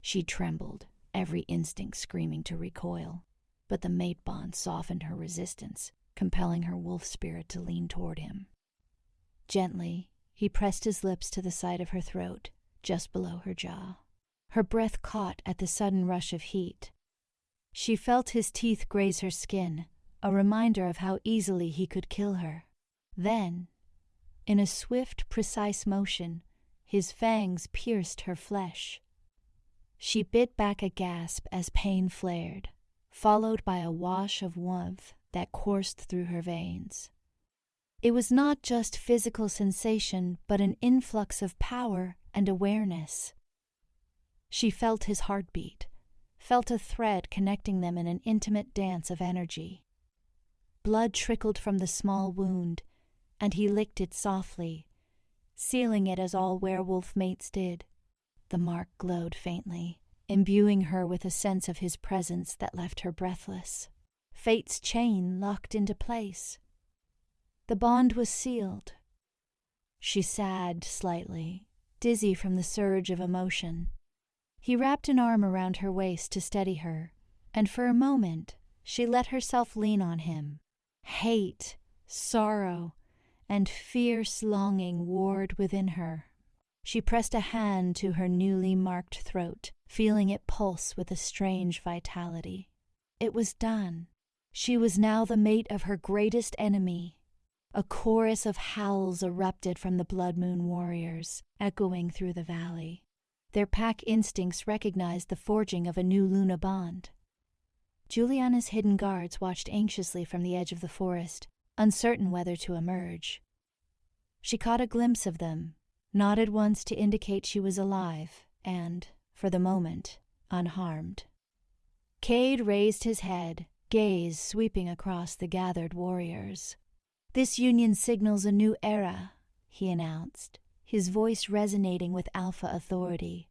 She trembled, every instinct screaming to recoil, but the mate bond softened her resistance, compelling her wolf spirit to lean toward him. Gently, he pressed his lips to the side of her throat, just below her jaw. Her breath caught at the sudden rush of heat. She felt his teeth graze her skin, a reminder of how easily he could kill her. Then, in a swift, precise motion, his fangs pierced her flesh. She bit back a gasp as pain flared, followed by a wash of warmth that coursed through her veins. It was not just physical sensation, but an influx of power and awareness. She felt his heartbeat, felt a thread connecting them in an intimate dance of energy. Blood trickled from the small wound, and he licked it softly, sealing it as all werewolf mates did. The mark glowed faintly, imbuing her with a sense of his presence that left her breathless. Fate's chain locked into place. The bond was sealed. She sagged slightly, dizzy from the surge of emotion. He wrapped an arm around her waist to steady her, and for a moment she let herself lean on him. Hate, sorrow, and fierce longing warred within her. She pressed a hand to her newly marked throat, feeling it pulse with a strange vitality. It was done. She was now the mate of her greatest enemy. A chorus of howls erupted from the Blood Moon warriors, echoing through the valley. Their pack instincts recognized the forging of a new Luna bond. Juliana's hidden guards watched anxiously from the edge of the forest, uncertain whether to emerge. She caught a glimpse of them, nodded once to indicate she was alive, and, for the moment, unharmed. Kade raised his head, gaze sweeping across the gathered warriors. "This union signals a new era," he announced, his voice resonating with Alpha authority.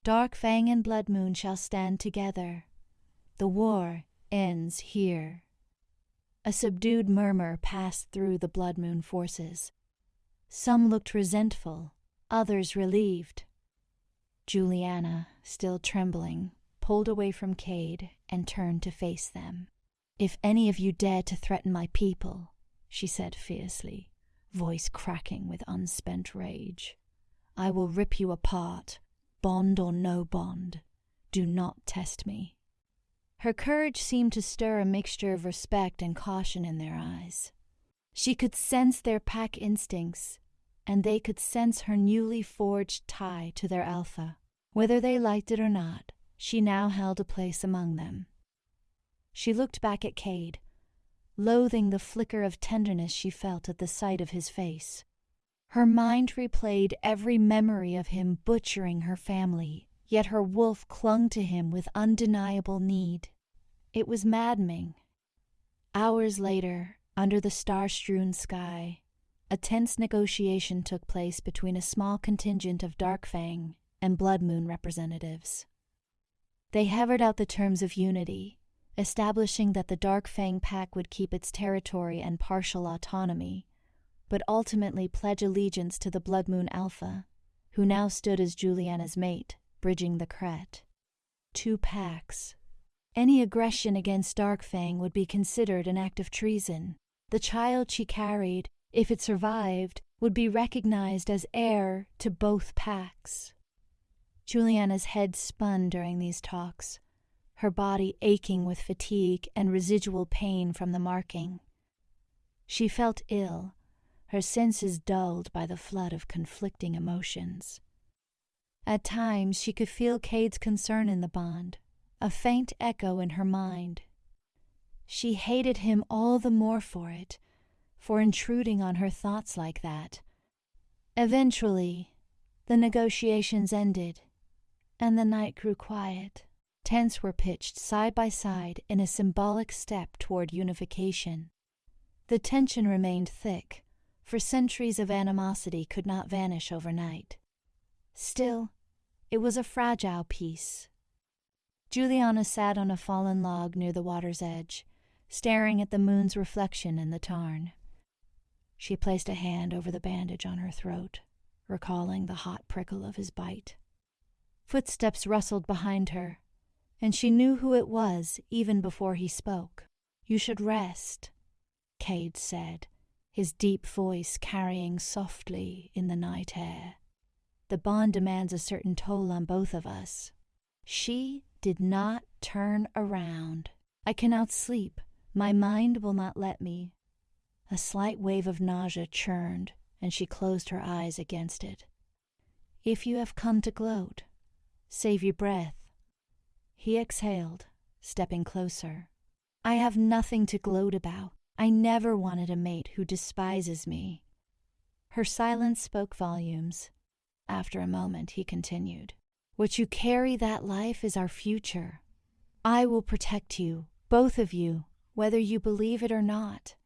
"Dark Fang and Blood Moon shall stand together. The war ends here." A subdued murmur passed through the Blood Moon forces. Some looked resentful, others relieved. Juliana, still trembling, pulled away from Kade and turned to face them. "If any of you dare to threaten my people," she said fiercely, voice cracking with unspent rage, "I will rip you apart, bond or no bond. Do not test me." Her courage seemed to stir a mixture of respect and caution in their eyes. She could sense their pack instincts, and they could sense her newly forged tie to their alpha. Whether they liked it or not, she now held a place among them. She looked back at Kade, loathing the flicker of tenderness she felt at the sight of his face. Her mind replayed every memory of him butchering her family, yet her wolf clung to him with undeniable need. It was maddening. Hours later, under the star-strewn sky, a tense negotiation took place between a small contingent of Darkfang and Blood Moon representatives. They hammered out the terms of unity, establishing that the Darkfang pack would keep its territory and partial autonomy, but ultimately pledge allegiance to the Blood Moon Alpha, who now stood as Juliana's mate, bridging the Kret. 2 packs. Any aggression against Darkfang would be considered an act of treason. The child she carried, if it survived, would be recognized as heir to both packs. Juliana's head spun during these talks, her body aching with fatigue and residual pain from the marking. She felt ill, her senses dulled by the flood of conflicting emotions. At times she could feel Kade's concern in the bond, a faint echo in her mind. She hated him all the more for it, for intruding on her thoughts like that. Eventually, the negotiations ended, and the night grew quiet. Tents were pitched side by side in a symbolic step toward unification. The tension remained thick, for centuries of animosity could not vanish overnight. Still, it was a fragile peace. Juliana sat on a fallen log near the water's edge, staring at the moon's reflection in the tarn. She placed a hand over the bandage on her throat, recalling the hot prickle of his bite. Footsteps rustled behind her, and she knew who it was even before he spoke. "You should rest," Kade said, his deep voice carrying softly in the night air. "The bond demands a certain toll on both of us." She did not turn around. "I cannot sleep. My mind will not let me." A slight wave of nausea churned, and she closed her eyes against it. "If you have come to gloat, save your breath." He exhaled, stepping closer. "I have nothing to gloat about. I never wanted a mate who despises me." Her silence spoke volumes. After a moment, he continued. "What you carry that life is our future. I will protect you, both of you, whether you believe it or not."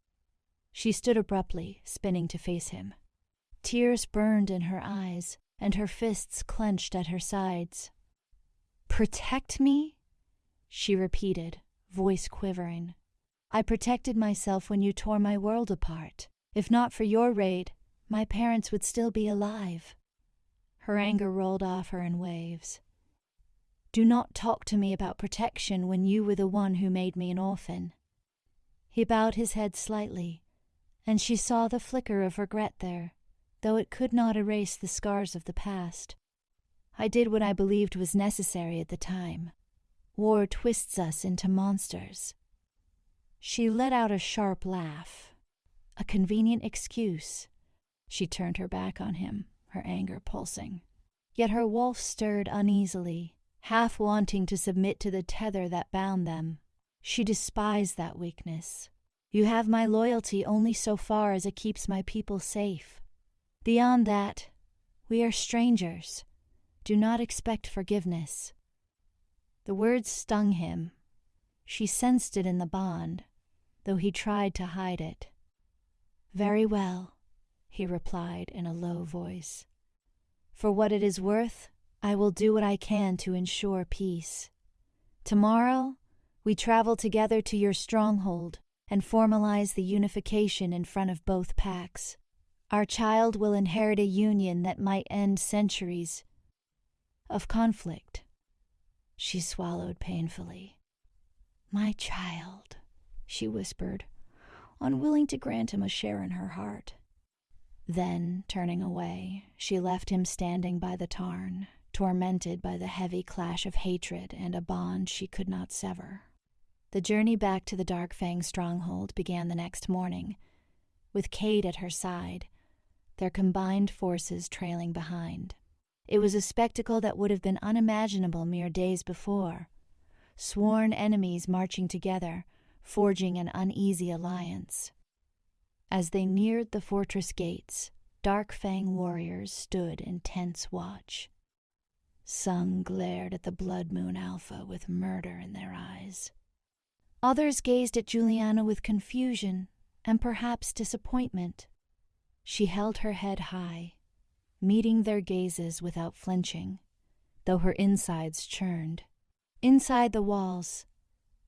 She stood abruptly, spinning to face him. Tears burned in her eyes, and her fists clenched at her sides. "Protect me?" she repeated, voice quivering. "I protected myself when you tore my world apart. If not for your raid, my parents would still be alive." Her anger rolled off her in waves. "Do not talk to me about protection when you were the one who made me an orphan." He bowed his head slightly, and she saw the flicker of regret there, though it could not erase the scars of the past. "I did what I believed was necessary at the time. War twists us into monsters." She let out a sharp laugh. A convenient excuse. She turned her back on him, her anger pulsing. Yet her wolf stirred uneasily, half wanting to submit to the tether that bound them. She despised that weakness. "You have my loyalty only so far as it keeps my people safe. Beyond that, we are strangers. Do not expect forgiveness." The words stung him. She sensed it in the bond, though he tried to hide it. "Very well," he replied in a low voice. "For what it is worth, I will do what I can to ensure peace. Tomorrow, we travel together to your stronghold and formalize the unification in front of both packs. Our child will inherit a union that might end centuries of conflict." She swallowed painfully. "My child," she whispered, unwilling to grant him a share in her heart. Then, turning away, she left him standing by the tarn, tormented by the heavy clash of hatred and a bond she could not sever. The journey back to the Darkfang stronghold began the next morning, with Kade at her side, their combined forces trailing behind. It was a spectacle that would have been unimaginable mere days before. Sworn enemies marching together, forging an uneasy alliance. As they neared the fortress gates, Darkfang warriors stood in tense watch. Some glared at the Blood Moon Alpha with murder in their eyes. Others gazed at Juliana with confusion and perhaps disappointment. She held her head high, meeting their gazes without flinching, though her insides churned. Inside the walls,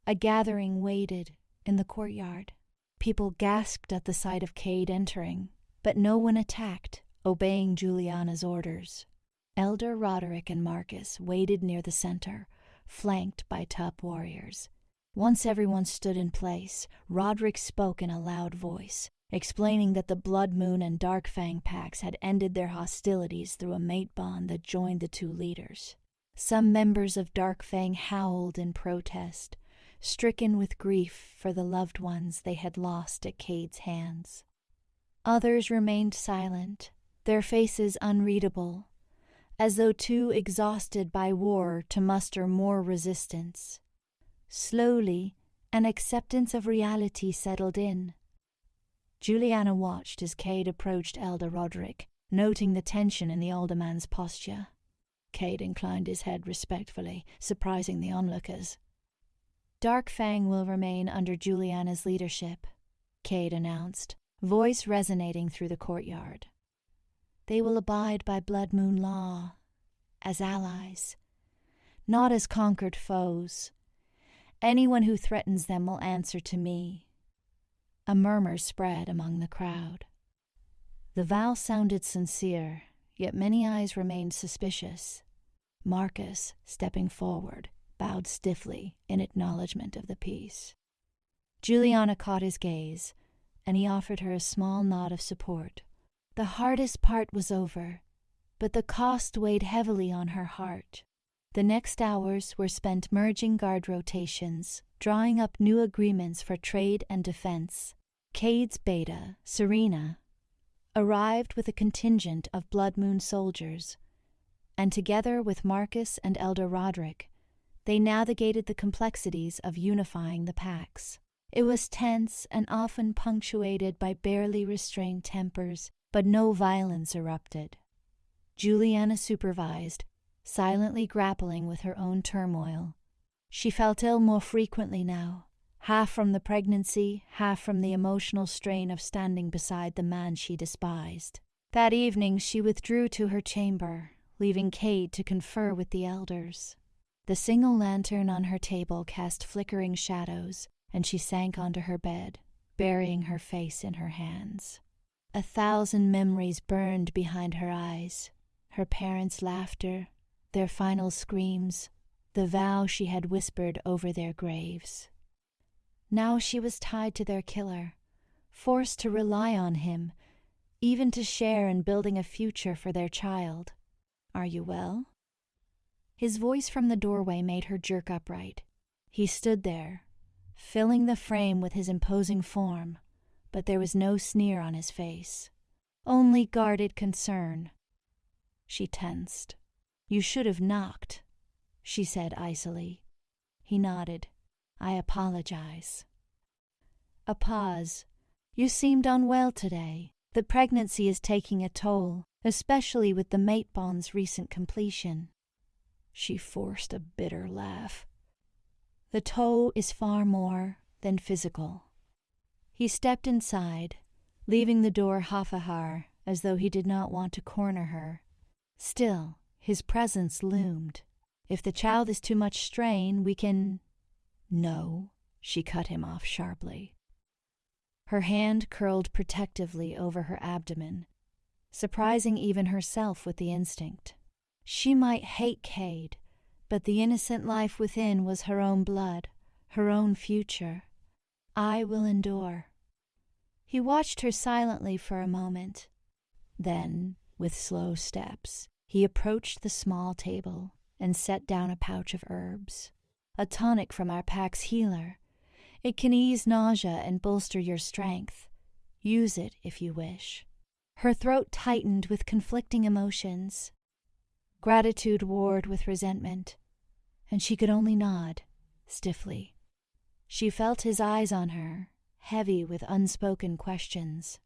a gathering waited in the courtyard. People gasped at the sight of Kade entering, but no one attacked, obeying Juliana's orders. Elder Roderick and Marcus waited near the center, flanked by top warriors. Once everyone stood in place, Roderick spoke in a loud voice, explaining that the Blood Moon and Darkfang packs had ended their hostilities through a mate bond that joined the two leaders. Some members of Darkfang howled in protest, stricken with grief for the loved ones they had lost at Kade's hands. Others remained silent, their faces unreadable, as though too exhausted by war to muster more resistance. Slowly, an acceptance of reality settled in. Juliana watched as Kade approached Elder Roderick, noting the tension in the older man's posture. Kade inclined his head respectfully, surprising the onlookers. "Darkfang will remain under Juliana's leadership," Kade announced, voice resonating through the courtyard. "They will abide by Blood Moon law, as allies, not as conquered foes. Anyone who threatens them will answer to me." A murmur spread among the crowd. The vow sounded sincere, yet many eyes remained suspicious. Marcus, stepping forward, bowed stiffly in acknowledgement of the peace. Juliana caught his gaze, and he offered her a small nod of support. The hardest part was over, but the cost weighed heavily on her heart. The next hours were spent merging guard rotations, drawing up new agreements for trade and defense. Kade's beta, Serena, arrived with a contingent of Blood Moon soldiers, and together with Marcus and Elder Roderick, they navigated the complexities of unifying the packs. It was tense and often punctuated by barely restrained tempers, but no violence erupted. Juliana supervised, silently grappling with her own turmoil. She felt ill more frequently now, half from the pregnancy, half from the emotional strain of standing beside the man she despised. That evening she withdrew to her chamber, leaving Kade to confer with the elders. The single lantern on her table cast flickering shadows, and she sank onto her bed, burying her face in her hands. 1,000 memories burned behind her eyes. Her parents' laughter, their final screams, the vow she had whispered over their graves. Now she was tied to their killer, forced to rely on him, even to share in building a future for their child. "Are you well?" His voice from the doorway made her jerk upright. He stood there, filling the frame with his imposing form, but there was no sneer on his face, only guarded concern. She tensed. "You should have knocked," she said icily. He nodded. "I apologize." A pause. "You seemed unwell today. The pregnancy is taking a toll, especially with the mate bond's recent completion." She forced a bitter laugh. "The toll is far more than physical." He stepped inside, leaving the door half ajar, as though he did not want to corner her. Still, his presence loomed. "If the child is too much strain, we can—" "No," she cut him off sharply. Her hand curled protectively over her abdomen, surprising even herself with the instinct. She might hate Kade, but the innocent life within was her own blood, her own future. "I will endure." He watched her silently for a moment. Then, with slow steps, he approached the small table and set down a pouch of herbs. "A tonic from our pack's healer. It can ease nausea and bolster your strength. Use it if you wish." Her throat tightened with conflicting emotions. Gratitude warred with resentment, and she could only nod, stiffly. She felt his eyes on her, heavy with unspoken questions.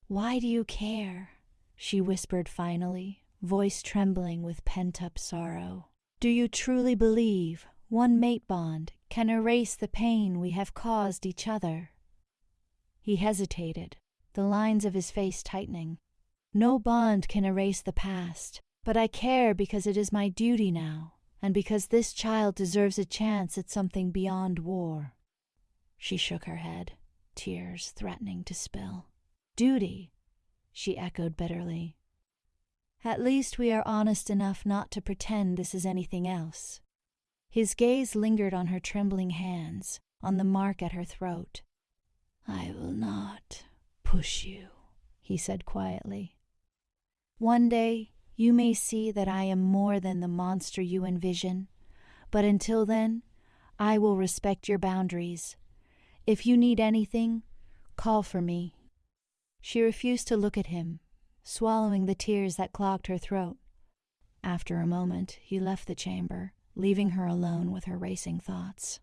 "Why do you care?" she whispered finally, voice trembling with pent-up sorrow. "Do you truly believe one mate bond can erase the pain we have caused each other?" He hesitated, the lines of his face tightening. "No bond can erase the past, but I care because it is my duty now, and because this child deserves a chance at something beyond war." She shook her head, tears threatening to spill. "Duty," she echoed bitterly. "At least we are honest enough not to pretend this is anything else." His gaze lingered on her trembling hands, on the mark at her throat. "I will not push you," he said quietly. "One day you may see that I am more than the monster you envision, but until then, I will respect your boundaries. If you need anything, call for me." She refused to look at him, swallowing the tears that clogged her throat. After a moment, he left the chamber, leaving her alone with her racing thoughts.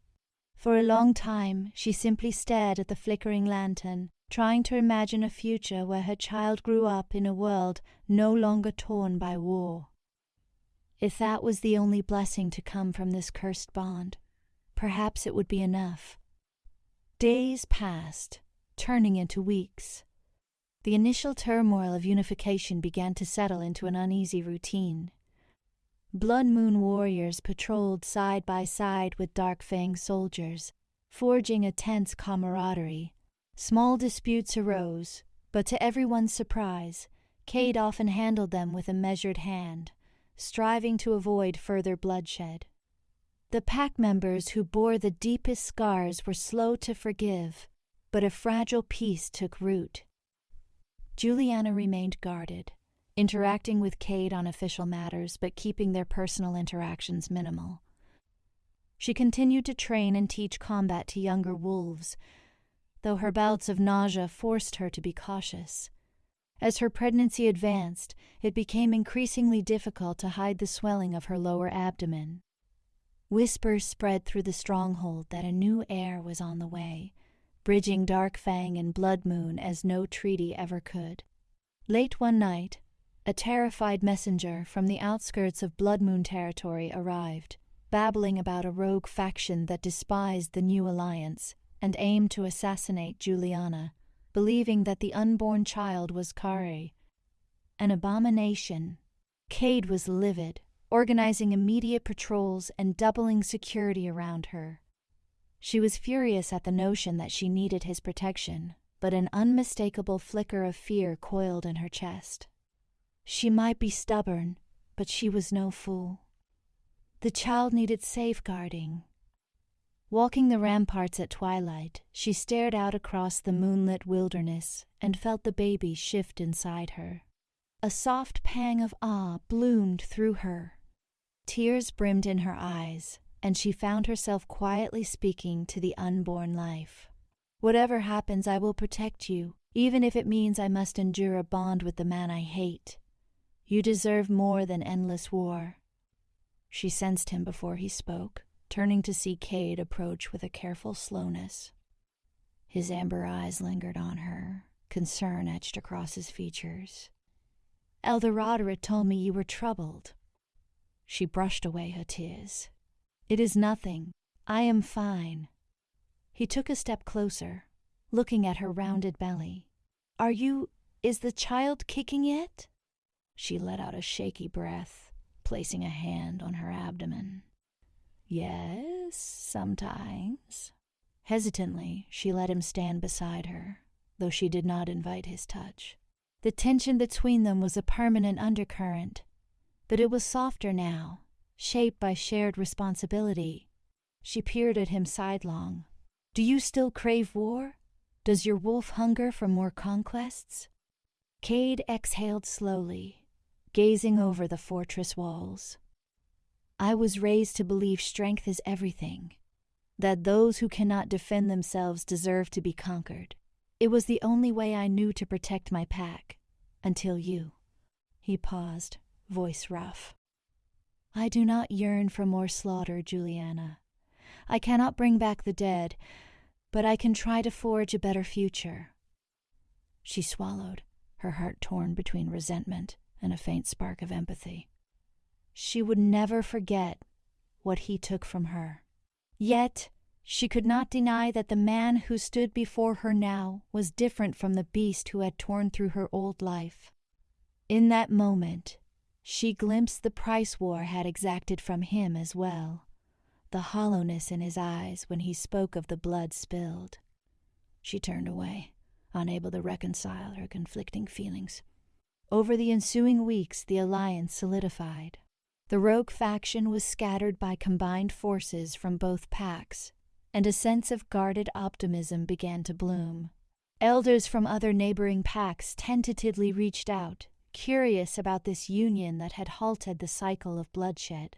For a long time, she simply stared at the flickering lantern, trying to imagine a future where her child grew up in a world no longer torn by war. If that was the only blessing to come from this cursed bond, perhaps it would be enough. Days passed, turning into weeks. The initial turmoil of unification began to settle into an uneasy routine. Blood Moon warriors patrolled side by side with Dark Fang soldiers, forging a tense camaraderie. Small disputes arose, But to everyone's surprise, Kade often handled them with a measured hand, striving to avoid further bloodshed. The pack members who bore the deepest scars were slow to forgive, but a fragile peace took root. Juliana remained guarded, interacting with Kade on official matters but keeping their personal interactions minimal. She continued to train and teach combat to younger wolves, though her bouts of nausea forced her to be cautious. As her pregnancy advanced, it became increasingly difficult to hide the swelling of her lower abdomen. Whispers spread through the stronghold that a new heir was on the way, bridging Dark Fang and Blood Moon as no treaty ever could. Late one night, a terrified messenger from the outskirts of Blood Moon territory arrived, babbling about a rogue faction that despised the new alliance and aimed to assassinate Juliana, believing that the unborn child was Kade, an abomination. Kade was livid, organizing immediate patrols and doubling security around her. She was furious at the notion that she needed his protection, but an unmistakable flicker of fear coiled in her chest. She might be stubborn, but she was no fool. The child needed safeguarding. Walking the ramparts at twilight, she stared out across the moonlit wilderness and felt the baby shift inside her. A soft pang of awe bloomed through her. Tears brimmed in her eyes, and she found herself quietly speaking to the unborn life. "Whatever happens, I will protect you, even if it means I must endure a bond with the man I hate. You deserve more than endless war." She sensed him before he spoke, turning to see Kade approach with a careful slowness. His amber eyes lingered on her, concern etched across his features. "Elder Roderick told me you were troubled." She brushed away her tears. "It is nothing. I am fine." He took a step closer, looking at her rounded belly. Is the child kicking yet?" She let out a shaky breath, placing a hand on her abdomen. "Yes, sometimes." Hesitantly, she let him stand beside her, though she did not invite his touch. The tension between them was a permanent undercurrent, but it was softer now, shaped by shared responsibility. She peered at him sidelong. "Do you still crave war? Does your wolf hunger for more conquests?" Kade exhaled slowly, gazing over the fortress walls. "I was raised to believe strength is everything, that those who cannot defend themselves deserve to be conquered. It was the only way I knew to protect my pack, until you." He paused, voice rough. "I do not yearn for more slaughter, Juliana. I cannot bring back the dead, but I can try to forge a better future." She swallowed, her heart torn between resentment and a faint spark of empathy. She would never forget what he took from her. Yet, she could not deny that the man who stood before her now was different from the beast who had torn through her old life. In that moment, she glimpsed the price war had exacted from him as well, the hollowness in his eyes when he spoke of the blood spilled. She turned away, unable to reconcile her conflicting feelings. Over the ensuing weeks, the alliance solidified. The rogue faction was scattered by combined forces from both packs, and a sense of guarded optimism began to bloom. Elders from other neighboring packs tentatively reached out, curious about this union that had halted the cycle of bloodshed.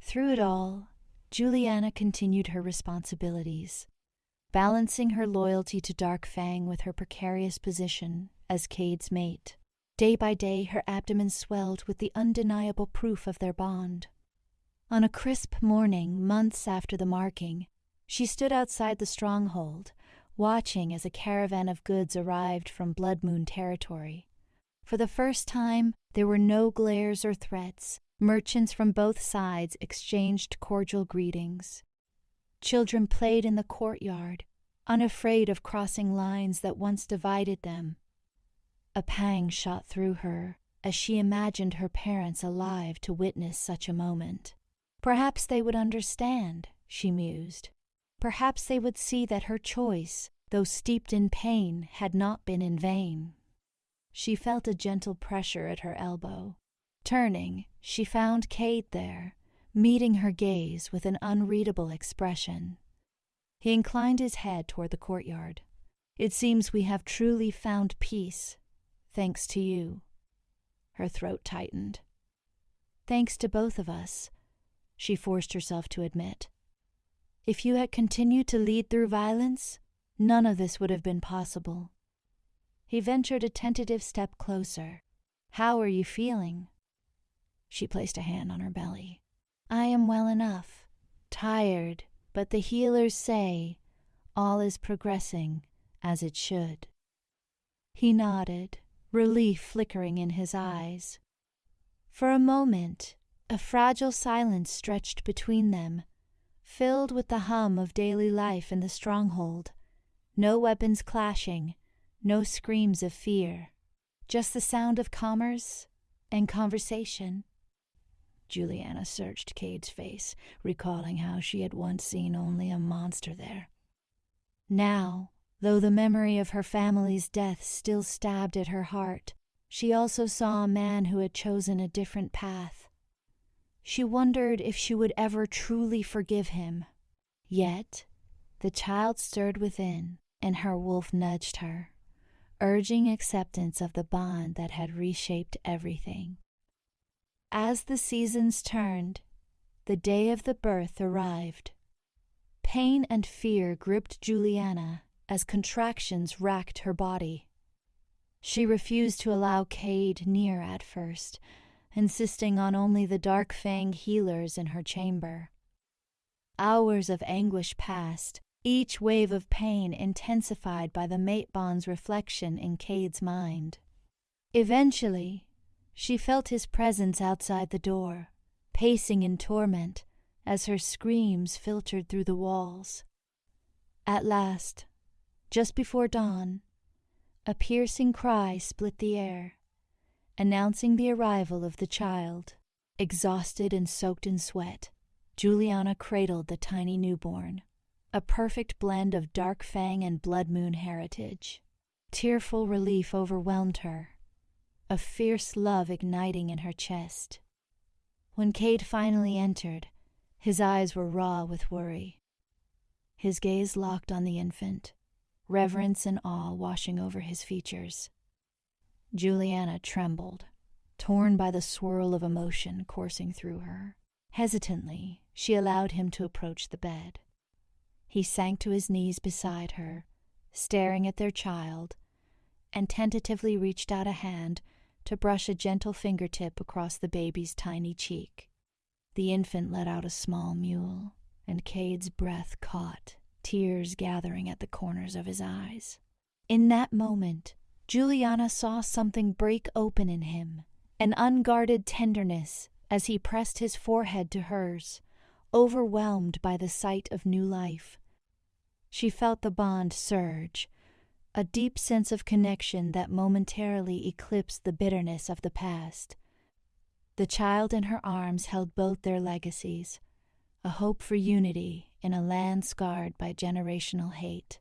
Through it all, Juliana continued her responsibilities, balancing her loyalty to Dark Fang with her precarious position as Kade's mate. Day by day, her abdomen swelled with the undeniable proof of their bond. On a crisp morning, months after the marking, she stood outside the stronghold, watching as a caravan of goods arrived from Blood Moon territory. For the first time, there were no glares or threats. Merchants from both sides exchanged cordial greetings. Children played in the courtyard, unafraid of crossing lines that once divided them. A pang shot through her as she imagined her parents alive to witness such a moment. Perhaps they would understand, she mused. Perhaps they would see that her choice, though steeped in pain, had not been in vain. she felt a gentle pressure at her elbow. Turning, she found Kade there, meeting her gaze with an unreadable expression. He inclined his head toward the courtyard. "It seems we have truly found peace, thanks to you." Her throat tightened. "Thanks to both of us," she forced herself to admit. "If you had continued to lead through violence, none of this would have been possible." He ventured a tentative step closer. "How are you feeling?" She placed a hand on her belly. "I am well enough. Tired, but the healers say all is progressing as it should." He nodded, relief flickering in his eyes. For a moment, a fragile silence stretched between them, filled with the hum of daily life in the stronghold. No weapons clashing, no screams of fear, just the sound of commerce and conversation. Juliana searched Kade's face, recalling how she had once seen only a monster there. Now, though the memory of her family's death still stabbed at her heart, she also saw a man who had chosen a different path. She wondered if she would ever truly forgive him. Yet, the child stirred within, and her wolf nudged her, urging acceptance of the bond that had reshaped everything. As the seasons turned, the day of the birth arrived. Pain and fear gripped Juliana as contractions racked her body. She refused to allow Kade near at first, insisting on only the dark fang healers in her chamber. Hours of anguish passed, each wave of pain intensified by the mate bond's reflection in Kade's mind. Eventually, she felt his presence outside the door, pacing in torment as her screams filtered through the walls. At last, just before dawn, a piercing cry split the air, announcing the arrival of the child. Exhausted and soaked in sweat, Juliana cradled the tiny newborn, a perfect blend of dark fang and blood moon heritage. Tearful relief overwhelmed her, a fierce love igniting in her chest. When Kade finally entered, his eyes were raw with worry. His gaze locked on the infant, reverence and awe washing over his features. Juliana trembled, torn by the swirl of emotion coursing through her. Hesitantly, she allowed him to approach the bed. He sank to his knees beside her, staring at their child, and tentatively reached out a hand to brush a gentle fingertip across the baby's tiny cheek. The infant let out a small mewl, and Kade's breath caught, tears gathering at the corners of his eyes. In that moment, Juliana saw something break open in him, an unguarded tenderness as he pressed his forehead to hers, overwhelmed by the sight of new life. She felt the bond surge, a deep sense of connection that momentarily eclipsed the bitterness of the past. The child in her arms held both their legacies, a hope for unity in a land scarred by generational hate.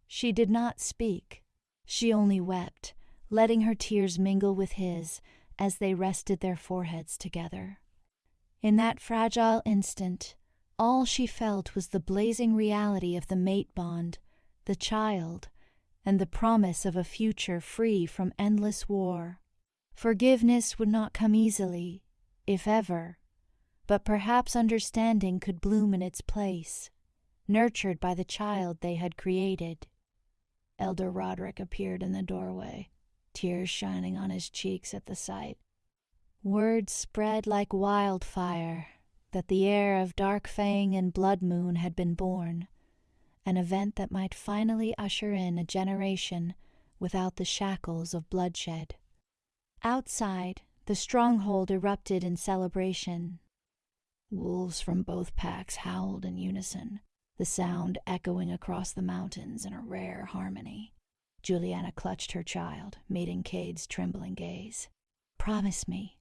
She did not speak. She only wept, letting her tears mingle with his as they rested their foreheads together. In that fragile instant, all she felt was the blazing reality of the mate bond, the child, and the promise of a future free from endless war. Forgiveness would not come easily, if ever, but perhaps understanding could bloom in its place, nurtured by the child they had created. Elder Roderick appeared in the doorway, tears shining on his cheeks at the sight. Word spread like wildfire that the heir of Dark Fang and Blood Moon had been born, an event that might finally usher in a generation without the shackles of bloodshed. Outside, the stronghold erupted in celebration. Wolves from both packs howled in unison, the sound echoing across the mountains in a rare harmony. Juliana clutched her child, meeting Kade's trembling gaze. "Promise me,"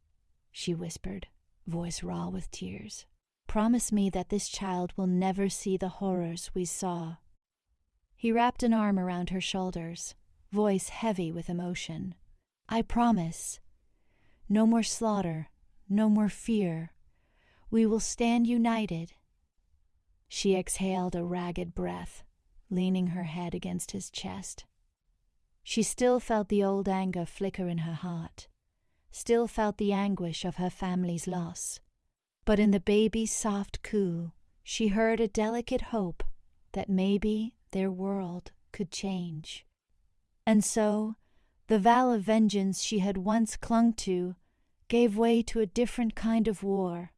she whispered, voice raw with tears. "Promise me that this child will never see the horrors we saw." He wrapped an arm around her shoulders, voice heavy with emotion. I promise. No more slaughter, no more fear. We will stand united." She exhaled a ragged breath, leaning her head against his chest. She still felt the old anger flicker in her heart, still felt the anguish of her family's loss. But in the baby's soft coo, she heard a delicate hope that maybe their world could change. And so, the vow of vengeance she had once clung to gave way to a different kind of war,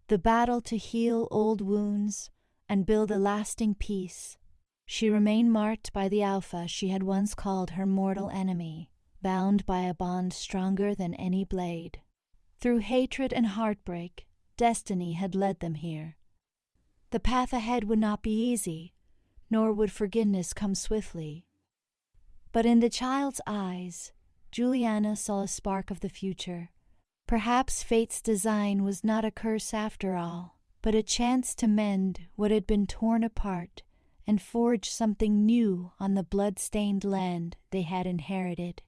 the battle to heal old wounds and build a lasting peace. She remained marked by the Alpha she had once called her mortal enemy, bound by a bond stronger than any blade. Through hatred and heartbreak, destiny had led them here. The path ahead would not be easy, nor would forgiveness come swiftly. But in the child's eyes, Juliana saw a spark of the future. Perhaps fate's design was not a curse after all, but a chance to mend what had been torn apart and forge something new on the blood-stained land they had inherited.